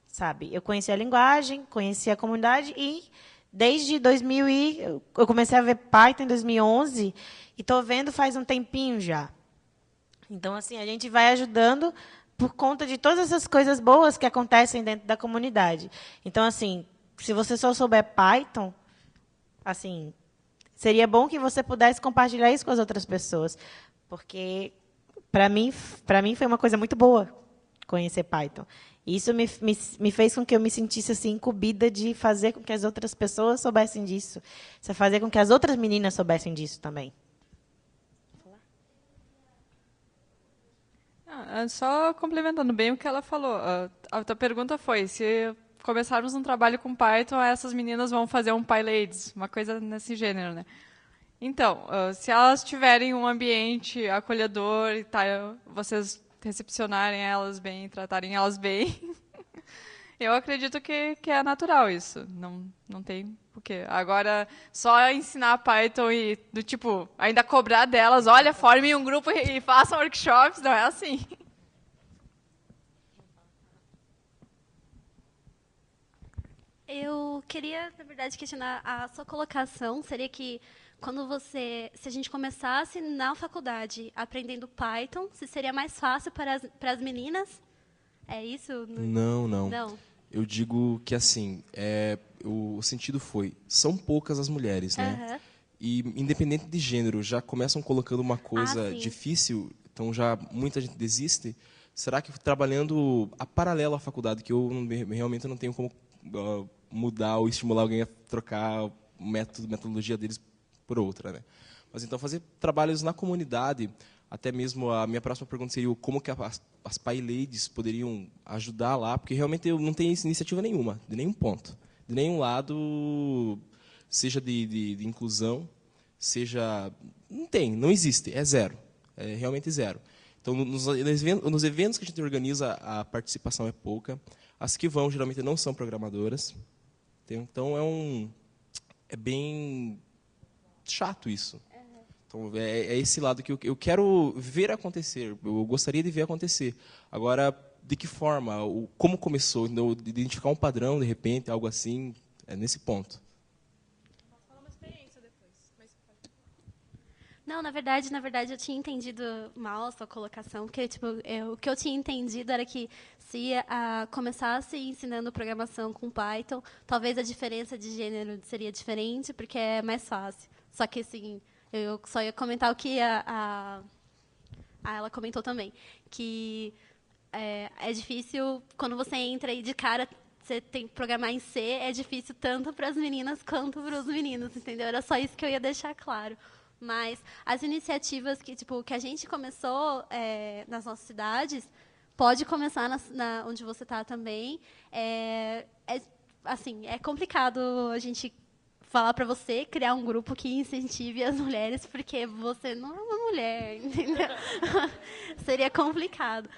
sabe? Eu conheci a linguagem, conheci a comunidade e, desde 2000 eu comecei a ver Python em 2011 e estou vendo faz um tempinho já. Então, assim, a gente vai ajudando por conta de todas essas coisas boas que acontecem dentro da comunidade. Então, assim, se você só souber Python, assim, seria bom que você pudesse compartilhar isso com as outras pessoas, porque para mim foi uma coisa muito boa conhecer Python. E isso me fez com que eu me sentisse assim incumbida de fazer com que as outras pessoas soubessem disso, fazer com que as outras meninas soubessem disso também. Só complementando bem o que ela falou. A tua pergunta foi se começarmos um trabalho com Python, essas meninas vão fazer um PyLadies, uma coisa nesse gênero, né? Então, se elas tiverem um ambiente acolhedor e vocês recepcionarem elas bem, tratarem elas bem, eu acredito que é natural isso. Não tem o quê. Agora, só ensinar Python e, do tipo, ainda cobrar delas, olha, formem um grupo e façam workshops, não é assim. Eu queria, na verdade, questionar a sua colocação. Seria que, se a gente começasse na faculdade aprendendo Python, se seria mais fácil para as meninas? É isso? Não. Não. Eu digo que, assim, o sentido são poucas as mulheres, né? Uhum. E, independente de gênero, já começam colocando uma coisa difícil, então já muita gente desiste. Será que trabalhando a paralelo à faculdade, que eu realmente não tenho como mudar ou estimular alguém a trocar metodologia deles por outra, né? Mas então fazer trabalhos na comunidade, até mesmo a minha próxima pergunta seria como que as PyLadies poderiam ajudar lá, porque realmente eu não tenho iniciativa nenhuma, de nenhum ponto, de nenhum lado, seja de inclusão, seja... Não existe, é zero, é realmente zero. Então, nos eventos que a gente organiza, a participação é pouca, as que vão geralmente não são programadoras, então é bem chato isso. Então, é esse lado que eu quero ver acontecer, eu gostaria de ver acontecer. Agora, de que forma, como começou, de identificar um padrão, de repente, algo assim, é nesse ponto. Não, na verdade, eu tinha entendido mal a sua colocação, porque tipo, o que eu tinha entendido era que se começasse ensinando programação com Python, talvez a diferença de gênero seria diferente, porque é mais fácil. Só que, assim, eu só ia comentar o que ela comentou também, que é difícil, quando você entra aí de cara, você tem que programar em C, é difícil tanto para as meninas quanto para os meninos, entendeu? Era só isso que eu ia deixar claro. Mas as iniciativas que a gente começou nas nossas cidades, pode começar onde você está também. Assim, é complicado a gente falar para você criar um grupo que incentive as mulheres, porque você não é uma mulher, entendeu? Seria complicado.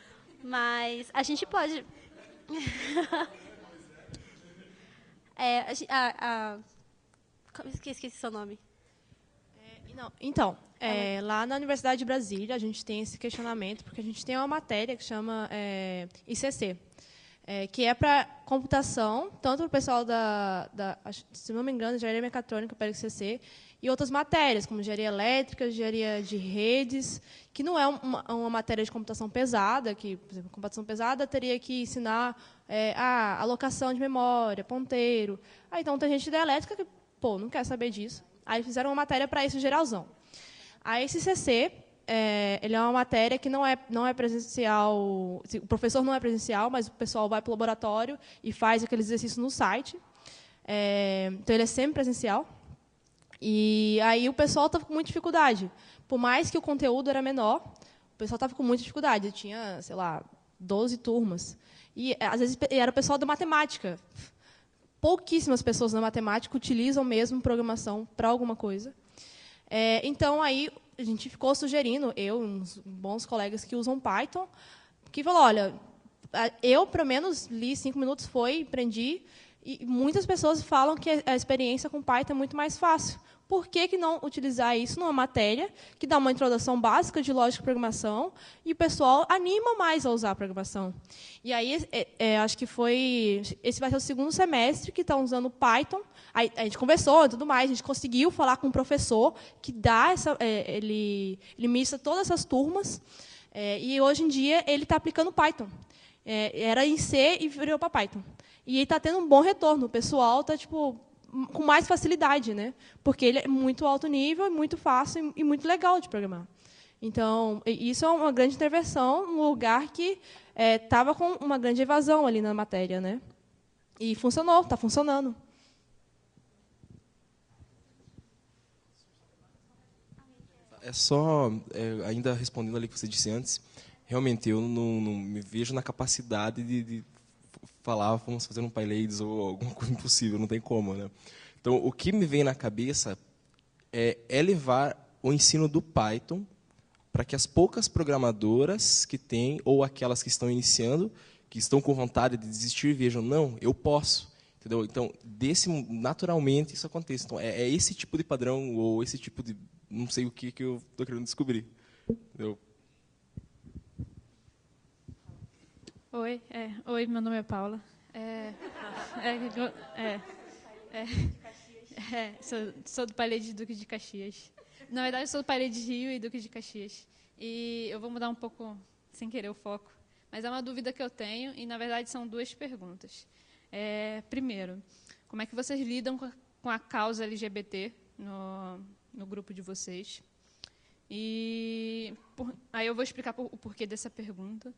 Mas a gente pode... Esqueci seu nome. Então, lá na Universidade de Brasília, a gente tem esse questionamento, porque a gente tem uma matéria que chama ICC, que é para computação, tanto para o pessoal se não me engano, engenharia mecatrônica para o ICC, e outras matérias, como engenharia elétrica, engenharia de redes, que não é uma matéria de computação pesada, que, por exemplo, computação pesada teria que ensinar alocação de memória, ponteiro. Então, tem gente da elétrica que não quer saber disso. Aí fizeram uma matéria para isso, geralzão. A SCC, ele é uma matéria que não é presencial, o professor não é presencial, mas o pessoal vai para o laboratório e faz aqueles exercícios no site. Então, ele é sempre presencial. E aí o pessoal estava com muita dificuldade. Por mais que o conteúdo era menor, o pessoal estava com muita dificuldade. Tinha, sei lá, 12 turmas. E, às vezes, era o pessoal da matemática. Pouquíssimas pessoas na matemática utilizam mesmo programação para alguma coisa. Então, aí, a gente ficou sugerindo, eu e uns bons colegas que usam Python, que falou, olha, eu, pelo menos, li 5 minutos, aprendi, e muitas pessoas falam que a experiência com Python é muito mais fácil. Por que não utilizar isso numa matéria que dá uma introdução básica de lógica de programação e o pessoal anima mais a usar a programação? E aí, acho que esse vai ser o 2º semestre que estão usando Python. Aí, a gente conversou e tudo mais, a gente conseguiu falar com um professor que dá ele mistura todas essas turmas, e hoje em dia ele está aplicando Python. Era em C e virou para Python. E está tendo um bom retorno. O pessoal está com mais facilidade, né? Porque ele é muito alto nível, muito fácil e muito legal de programar. Então, isso é uma grande intervenção num lugar que estava com uma grande evasão ali na matéria, né? E funcionou, está funcionando. Ainda respondendo ali o que você disse antes, realmente eu não me vejo na capacidade de falar, vamos fazer um PyLadies ou alguma coisa impossível, não tem como, né? Então, o que me vem na cabeça é levar o ensino do Python para que as poucas programadoras que têm, ou aquelas que estão iniciando, que estão com vontade de desistir, vejam, não, eu posso. Entendeu? Então, naturalmente, isso acontece. Então, é esse tipo de padrão, ou esse tipo de... Não sei o que eu estou querendo descobrir. Entendeu? Oi, meu nome é Paula. Sou do PyLadies Duque de Caxias. Na verdade, eu sou do PyLadies Rio e Duque de Caxias. E eu vou mudar um pouco, sem querer, o foco. Mas é uma dúvida que eu tenho, e, na verdade, são 2 perguntas. Primeiro, como é que vocês lidam com a causa LGBT no grupo de vocês? Aí eu vou explicar o porquê dessa pergunta.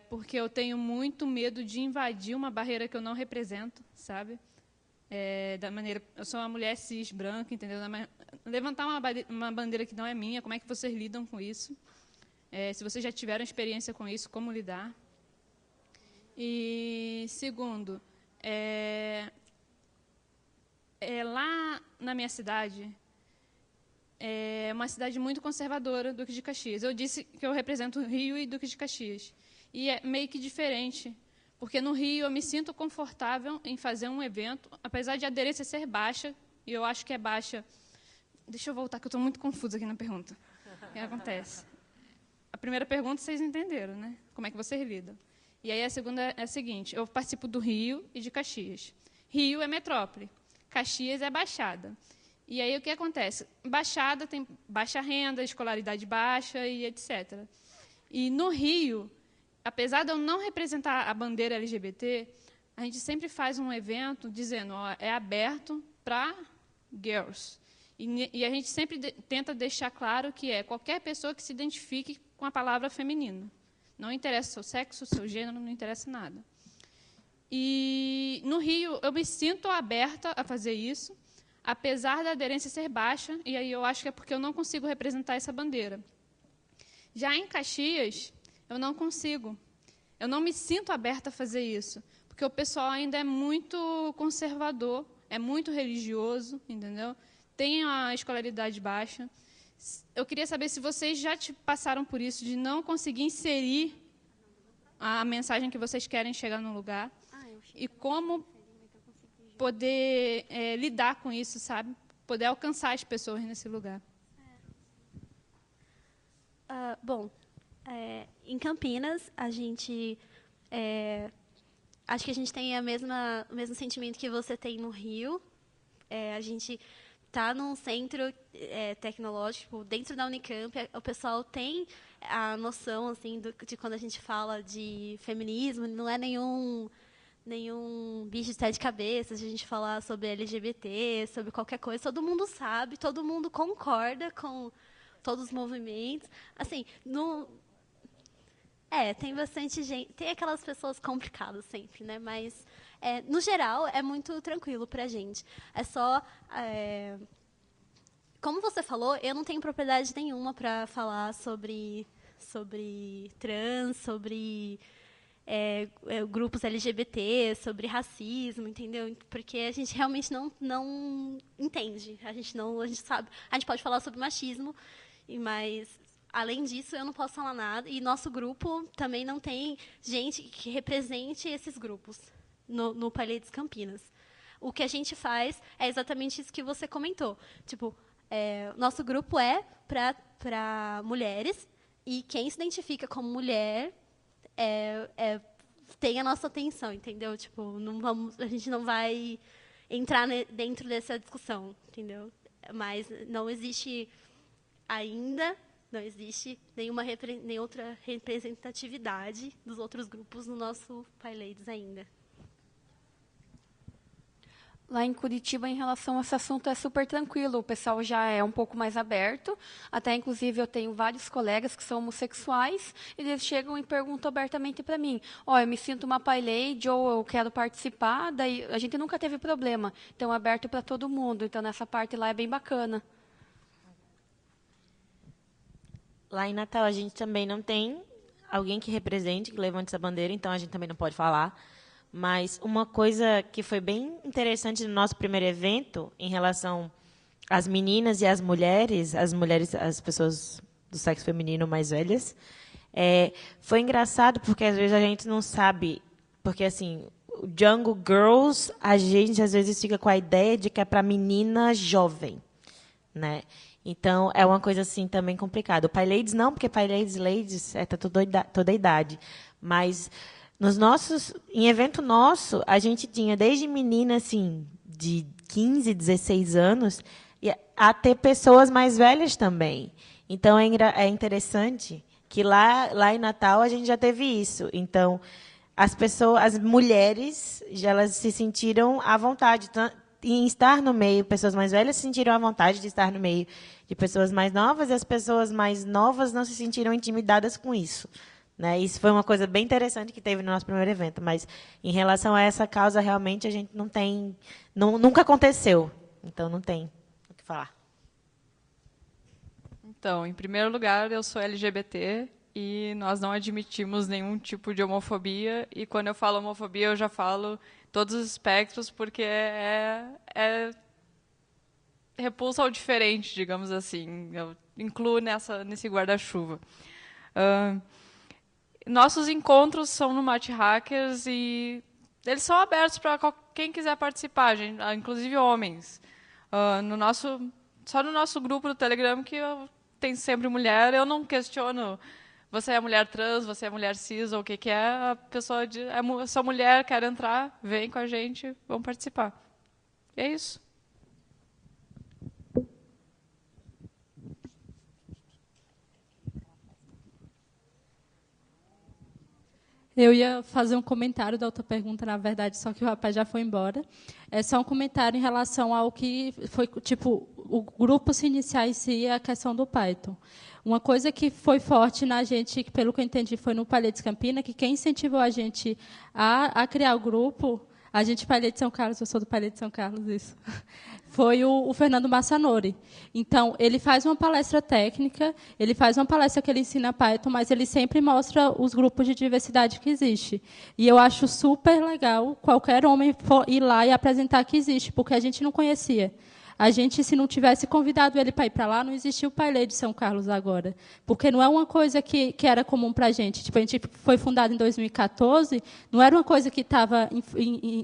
Porque eu tenho muito medo de invadir uma barreira que eu não represento, sabe? Eu sou uma mulher cis, branca, entendeu? Levantar uma bandeira que não é minha, como é que vocês lidam com isso? Se vocês já tiveram experiência com isso, como lidar? E, segundo, lá na minha cidade, é uma cidade muito conservadora, Duque de Caxias. Eu disse que eu represento o Rio e Duque de Caxias. E é meio que diferente, porque no Rio eu me sinto confortável em fazer um evento, apesar de a aderência ser baixa, e eu acho que é baixa Deixa eu voltar, que eu estou muito confusa aqui na pergunta. O que acontece? A primeira pergunta vocês entenderam, né? Como é que vocês lidam. E aí a segunda é a seguinte: eu participo do Rio e de Caxias. Rio é metrópole, Caxias é baixada. E aí o que acontece? Baixada tem baixa renda, escolaridade baixa e etc. E no Rio, apesar de eu não representar a bandeira LGBT, a gente sempre faz um evento dizendo, ó, é aberto para girls. E a gente sempre tenta deixar claro que é qualquer pessoa que se identifique com a palavra feminino. Não interessa o seu sexo, o seu gênero, não interessa nada. E no Rio, eu me sinto aberta a fazer isso, apesar da aderência ser baixa, e aí eu acho que é porque eu não consigo representar essa bandeira. Já em Caxias, eu não consigo. Eu não me sinto aberta a fazer isso, porque o pessoal ainda é muito conservador, é muito religioso, entendeu? Tem a escolaridade baixa. Eu queria saber se vocês já passaram por isso, de não conseguir inserir a mensagem que vocês querem chegar no lugar, e como poder lidar com isso, sabe? Poder alcançar as pessoas nesse lugar. Bom, em Campinas, a gente... acho que a gente tem o mesmo sentimento que você tem no Rio. A gente está num centro tecnológico, dentro da Unicamp, o pessoal tem a noção assim, de quando a gente fala de feminismo, não é nenhum bicho de sete cabeças, a gente falar sobre LGBT, sobre qualquer coisa, todo mundo sabe, todo mundo concorda com todos os movimentos. Assim, tem bastante gente, tem aquelas pessoas complicadas sempre, né? Mas, no geral, é muito tranquilo para a gente. É só... como você falou, eu não tenho propriedade nenhuma para falar sobre trans, sobre grupos LGBT, sobre racismo, entendeu? Porque a gente realmente não entende. A gente sabe. A gente pode falar sobre machismo, mas além disso eu não posso falar nada. E nosso grupo também não tem gente que represente esses grupos no Palheiros Campinas. O que a gente faz é exatamente isso que você comentou. Tipo, nosso grupo é para mulheres, e quem se identifica como mulher tem a nossa atenção, entendeu? Tipo, a gente não vai entrar dentro dessa discussão, entendeu? Mas não existe ainda, não existe nenhuma outra representatividade dos outros grupos no nosso PyLadies ainda. Lá em Curitiba, em relação a esse assunto, é super tranquilo. O pessoal já é um pouco mais aberto. Até, inclusive, eu tenho vários colegas que são homossexuais, e eles chegam e perguntam abertamente para mim, eu me sinto uma PyLady, ou eu quero participar. Daí, a gente nunca teve problema. Então, é aberto para todo mundo. Então, nessa parte lá é bem bacana. Lá em Natal, a gente também não tem alguém que represente, que levante essa bandeira, então a gente também não pode falar. Mas uma coisa que foi bem interessante no nosso primeiro evento, em relação às meninas e às mulheres, as pessoas do sexo feminino mais velhas, foi engraçado porque às vezes a gente não sabe, porque assim, o Jungle Girls, a gente às vezes fica com a ideia de que é para menina jovem, né? Então é uma coisa assim também complicada. O PyLadies não, porque PyLadies tá toda a idade, mas em evento nosso, a gente tinha desde menina assim, de 15, 16 anos, até pessoas mais velhas também. Então, é interessante que lá em Natal a gente já teve isso. Então, as mulheres, elas se sentiram à vontade em estar no meio, pessoas mais velhas se sentiram à vontade de estar no meio de pessoas mais novas, e as pessoas mais novas não se sentiram intimidadas com isso. Né? Isso foi uma coisa bem interessante que teve no nosso primeiro evento, mas em relação a essa causa, realmente, a gente não tem... nunca aconteceu, então não tem o que falar. Então, em primeiro lugar, eu sou LGBT e nós não admitimos nenhum tipo de homofobia, e quando eu falo homofobia, eu já falo todos os espectros, porque é repulsa ao diferente, digamos assim. Eu incluo nesse guarda-chuva. Nossos encontros são no Mate Hackers e eles são abertos para quem quiser participar, gente, inclusive homens. No nosso Só no nosso grupo do Telegram que tem sempre mulher, eu não questiono. Você é mulher trans, você é mulher cis, ou o que que é, a pessoa diz, sou mulher, quero entrar, vem com a gente, vamos participar. E é isso. Eu ia fazer um comentário da outra pergunta, na verdade, só que o rapaz já foi embora. É só um comentário em relação ao que foi, tipo, o grupo se iniciar em si, a questão do Python. Uma coisa que foi forte na gente, que, pelo que eu entendi, foi no Palhetes Campinas, que quem incentivou a gente a criar o grupo, a gente, Palhetes São Carlos, eu sou do Palhetes São Carlos, isso, foi o Fernando Massanori. Então, ele faz uma palestra técnica, ele faz uma palestra que ele ensina Python, mas ele sempre mostra os grupos de diversidade que existe. E eu acho super legal qualquer homem ir lá e apresentar que existe, porque a gente não conhecia. A gente, se não tivesse convidado ele para ir para lá, não existia o Pailê de São Carlos agora. Porque não é uma coisa que era comum para a gente. Tipo, a gente foi fundado em 2014, não era uma coisa que estava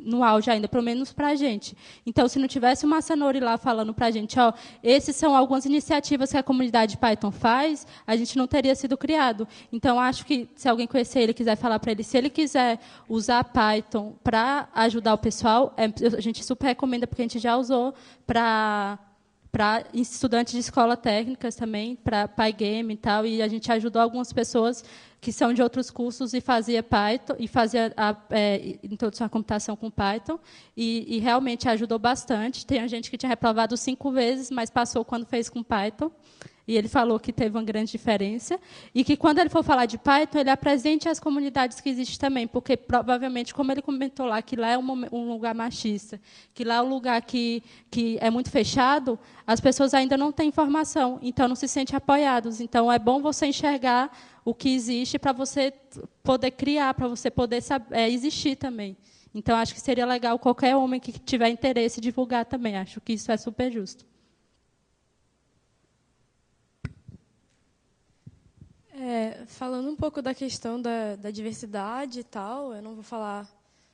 no auge ainda, pelo menos para a gente. Então, se não tivesse o Massanori lá falando para a gente, ó, esses são algumas iniciativas que a comunidade Python faz, a gente não teria sido criado. Então, acho que, se alguém conhecer ele, quiser falar para ele, se ele quiser usar Python para ajudar o pessoal, a gente super recomenda, porque a gente já usou para estudantes de escola técnicas também, para Pygame e tal, e a gente ajudou algumas pessoas que são de outros cursos e fazia Python, e fazia a introdução à computação com Python, e realmente ajudou bastante. Tem gente que tinha reprovado 5 vezes, mas passou quando fez com Python. E ele falou que teve uma grande diferença, e que, quando ele for falar de Python, ele apresente as comunidades que existem também, porque, provavelmente, como ele comentou lá, que lá é um lugar machista, que lá é um lugar que é muito fechado, as pessoas ainda não têm informação, então não se sentem apoiados. Então, é bom você enxergar o que existe para você poder criar, para você poder existir também. Então, acho que seria legal qualquer homem que tiver interesse divulgar também. Acho que isso é super justo. Falando um pouco da questão da diversidade e tal, eu não vou falar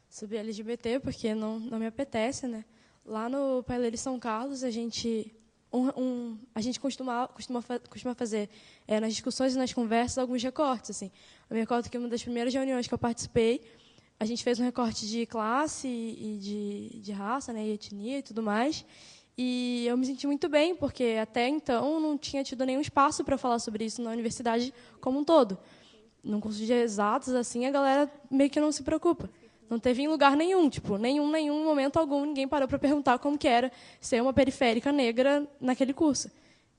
sobre LGBT, porque não me apetece, né? Lá no Pailê de São Carlos, a gente costuma fazer, nas discussões e nas conversas, alguns recortes. Assim. Eu me recordo que, uma das primeiras reuniões que eu participei, a gente fez um recorte de classe e de raça, né, e etnia e tudo mais. E eu me senti muito bem, porque até então não tinha tido nenhum espaço para falar sobre isso na universidade como um todo. No curso de exatos, assim, a galera meio que não se preocupa. Não teve em lugar nenhum, tipo, nenhum momento algum, ninguém parou para perguntar como que era ser uma periférica negra naquele curso.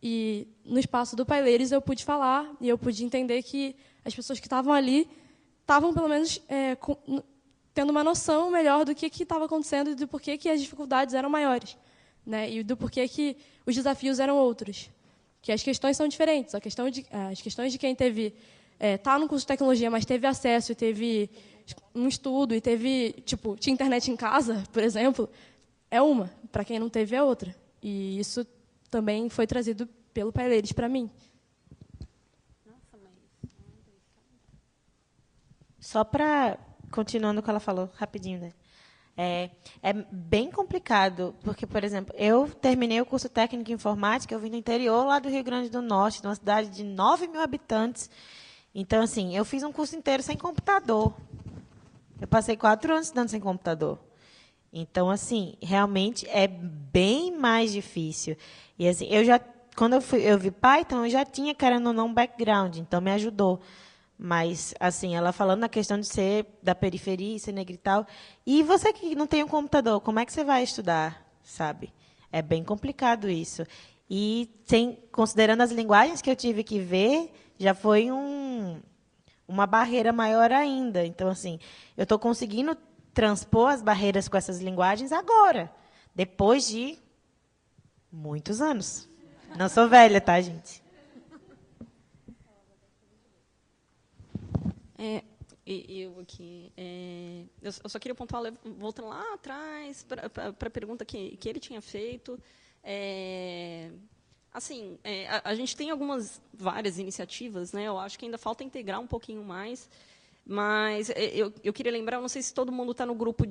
E no espaço do Paileiros eu pude falar, e eu pude entender que as pessoas que estavam ali estavam, pelo menos, tendo uma noção melhor do que estava acontecendo e do porquê que as dificuldades eram maiores. Né, e do porquê que os desafios eram outros, que as questões são diferentes. As questões de quem está no curso de tecnologia, mas teve acesso e teve um estudo e tinha internet em casa, por exemplo, é uma. Para quem não teve, é outra. E isso também foi trazido pelo Paileiros para mim. Só para continuando o que ela falou, rapidinho, né? É bem complicado, porque, por exemplo, eu terminei o curso técnico em informática, eu vim do interior, lá do Rio Grande do Norte, de uma cidade de 9 mil habitantes. Então, assim, eu fiz um curso inteiro sem computador. Eu passei 4 anos estudando sem computador. Então, assim, realmente é bem mais difícil. E, assim, quando eu vi Python, eu já tinha, querendo ou não, um background, então me ajudou. Mas, assim, ela falando na questão de ser da periferia, ser negra e tal. E você que não tem um computador, como é que você vai estudar, sabe? É bem complicado isso. E, considerando as linguagens que eu tive que ver, já foi uma barreira maior ainda. Então, assim, eu estou conseguindo transpor as barreiras com essas linguagens agora, depois de muitos anos. Não sou velha, tá, gente? Eu aqui, eu só queria pontuar, voltando lá atrás para a pergunta que ele tinha feito. Assim, a gente tem várias iniciativas, né? Eu acho que ainda falta integrar um pouquinho mais, mas eu queria lembrar, eu não sei se todo mundo está no grupo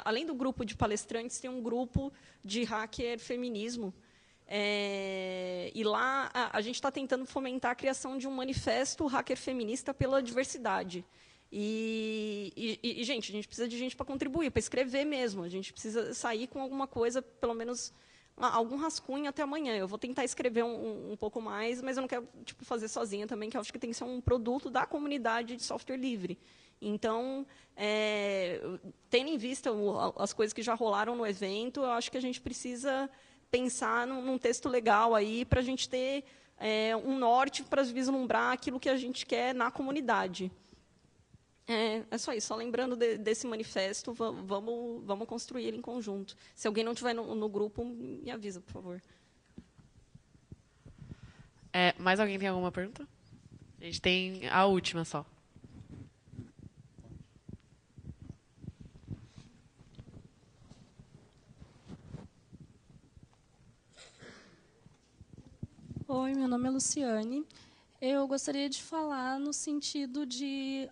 além do grupo de palestrantes, tem um grupo de hacker feminismo, E lá a gente está tentando fomentar a criação de um manifesto hacker feminista pela diversidade. Gente, a gente precisa de gente para contribuir, para escrever mesmo. A gente precisa sair com alguma coisa, pelo menos algum rascunho até amanhã. Eu vou tentar escrever um pouco mais, mas eu não quero fazer sozinha também, que eu acho que tem que ser um produto da comunidade de software livre. Então, tendo em vista as coisas que já rolaram no evento, eu acho que a gente precisa pensar num texto legal aí para a gente ter um norte para vislumbrar aquilo que a gente quer na comunidade. É só isso. Só lembrando desse manifesto, vamos construir ele em conjunto. Se alguém não estiver no grupo, me avisa, por favor. Mais alguém tem alguma pergunta? A gente tem a última só. Oi, meu nome é Luciane. Eu gostaria de falar no sentido de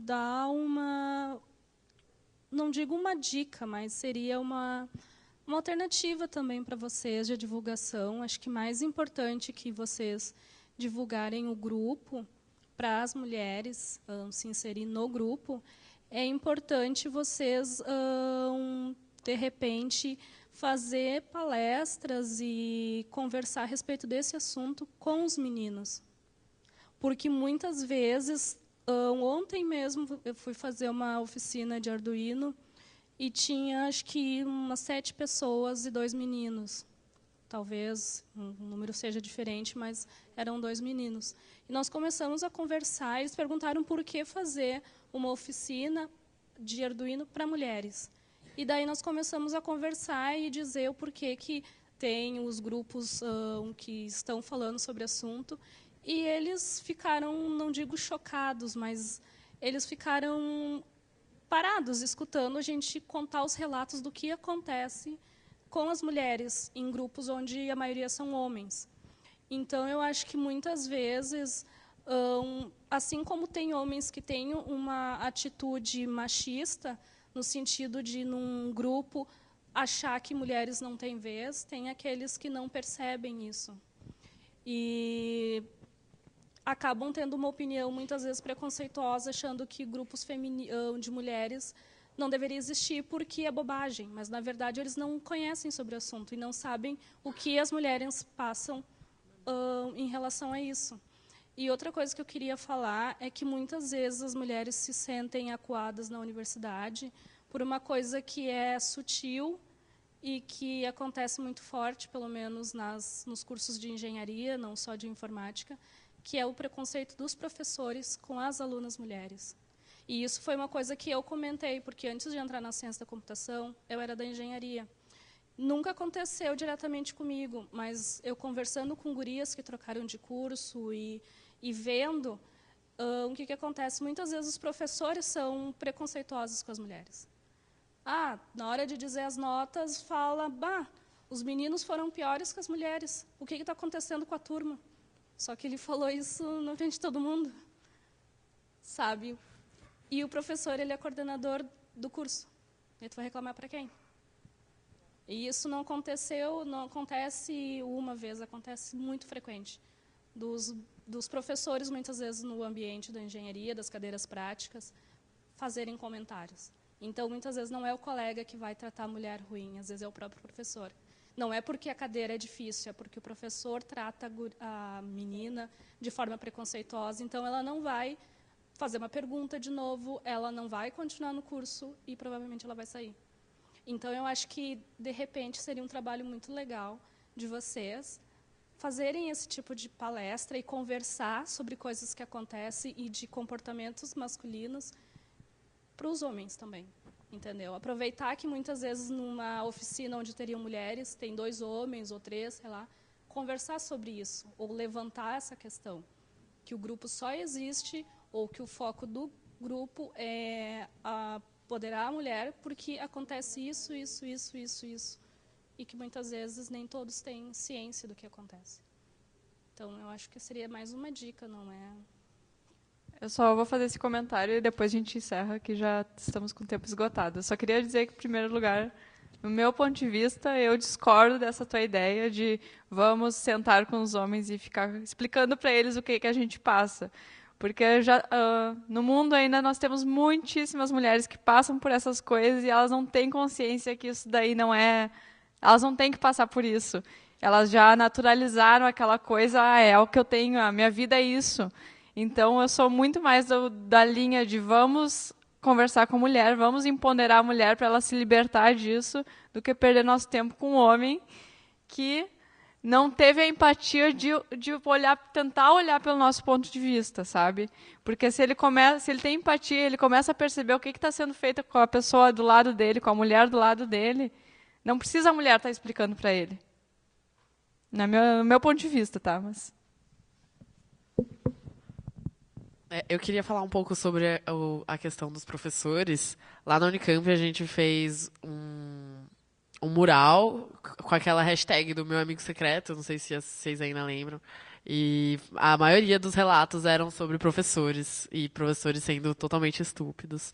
dar não digo uma dica, mas seria uma alternativa também para vocês de divulgação. Acho que mais importante que vocês divulgarem o grupo para as mulheres se inserir no grupo, é importante vocês, de repente, fazer palestras e conversar a respeito desse assunto com os meninos. Porque, muitas vezes, ontem mesmo, eu fui fazer uma oficina de Arduino e tinha, acho que, umas 7 pessoas e 2 meninos. Talvez o número seja diferente, mas eram 2 meninos. E nós começamos a conversar, e eles perguntaram por que fazer uma oficina de Arduino para mulheres. E daí nós começamos a conversar e dizer o porquê que tem os grupos que estão falando sobre o assunto. E eles ficaram, não digo chocados, mas eles ficaram parados, escutando a gente contar os relatos do que acontece com as mulheres em grupos onde a maioria são homens. Então, eu acho que, muitas vezes, assim como tem homens que têm uma atitude machista, no sentido de, num grupo, achar que mulheres não têm vez, tem aqueles que não percebem isso. E acabam tendo uma opinião, muitas vezes, preconceituosa, achando que grupos de mulheres não deveria existir porque é bobagem. Mas, na verdade, eles não conhecem sobre o assunto e não sabem o que as mulheres passam em relação a isso. E outra coisa que eu queria falar é que, muitas vezes, as mulheres se sentem acuadas na universidade por uma coisa que é sutil e que acontece muito forte, pelo menos nos cursos de engenharia, não só de informática, que é o preconceito dos professores com as alunas mulheres. E isso foi uma coisa que eu comentei, porque antes de entrar na ciência da computação, eu era da engenharia. Nunca aconteceu diretamente comigo, mas eu conversando com gurias que trocaram de curso e vendo o que acontece. Muitas vezes os professores são preconceituosos com as mulheres. Na hora de dizer as notas, fala, os meninos foram piores que as mulheres. O que está acontecendo com a turma? Só que ele falou isso na frente de todo mundo, sabe? E o professor, ele é coordenador do curso. E tu vai reclamar para quem? E isso não acontece uma vez, acontece muito frequente. Dos professores, muitas vezes, no ambiente da engenharia, das cadeiras práticas, fazerem comentários. Então, muitas vezes, não é o colega que vai tratar a mulher ruim, às vezes é o próprio professor. Não é porque a cadeira é difícil, é porque o professor trata a menina de forma preconceituosa, então ela não vai fazer uma pergunta de novo, ela não vai continuar no curso e provavelmente ela vai sair. Então, eu acho que, de repente, seria um trabalho muito legal de vocês fazerem esse tipo de palestra e conversar sobre coisas que acontecem e de comportamentos masculinos para os homens também, entendeu? Aproveitar que, muitas vezes, numa oficina onde teriam mulheres, tem 2 homens ou 3, sei lá, conversar sobre isso, ou levantar essa questão, que o grupo só existe, ou que o foco do grupo é apoderar a mulher porque acontece isso, e que, muitas vezes, nem todos têm ciência do que acontece. Então, eu acho que seria mais uma dica, não é? Eu só vou fazer esse comentário e depois a gente encerra, que já estamos com o tempo esgotado. Eu só queria dizer que, em primeiro lugar, no meu ponto de vista, eu discordo dessa tua ideia de vamos sentar com os homens e ficar explicando para eles o que a gente passa. Porque no mundo ainda nós temos muitíssimas mulheres que passam por essas coisas e elas não têm consciência que isso daí não é... Elas não têm que passar por isso. Elas já naturalizaram aquela coisa, é o que eu tenho, a minha vida é isso. Então, eu sou muito mais da linha de vamos conversar com a mulher, vamos empoderar a mulher para ela se libertar disso, do que perder nosso tempo com um homem que não teve a empatia de tentar olhar pelo nosso ponto de vista, sabe? Porque se ele tem empatia, ele começa a perceber o que está sendo feito com a pessoa do lado dele, com a mulher do lado dele, não precisa a mulher estar explicando para ele. No meu ponto de vista, tá? Mas... Eu queria falar um pouco sobre a questão dos professores. Lá na Unicamp a gente fez um mural com aquela hashtag do meu amigo secreto, não sei se vocês ainda lembram. E a maioria dos relatos eram sobre professores, e professores sendo totalmente estúpidos.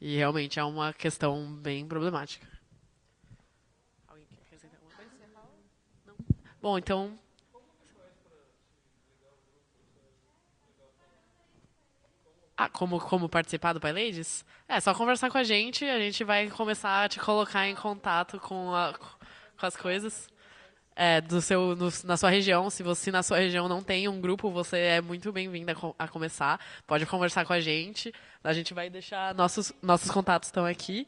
E realmente é uma questão bem problemática. Alguém quer acrescentar alguma coisa? Não? Bom, então... Como participar do PyLadies? É só conversar com a gente vai começar a te colocar em contato com as coisas na sua região. Se na sua região não tem um grupo, você é muito bem-vinda a começar. Pode conversar com a gente vai deixar nossos contatos estão aqui.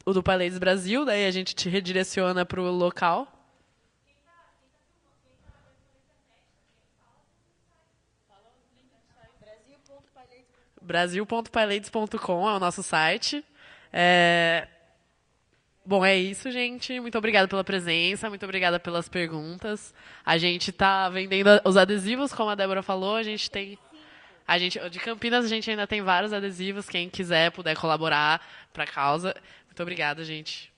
O do PyLadies Brasil, daí a gente te redireciona para o local. Brasil.pyladies.com é o nosso site. Bom, é isso, gente. Muito obrigada pela presença, muito obrigada pelas perguntas. A gente está vendendo os adesivos, como a Débora falou. De Campinas, a gente ainda tem vários adesivos. Quem quiser, puder colaborar para a causa. Muito obrigada, gente.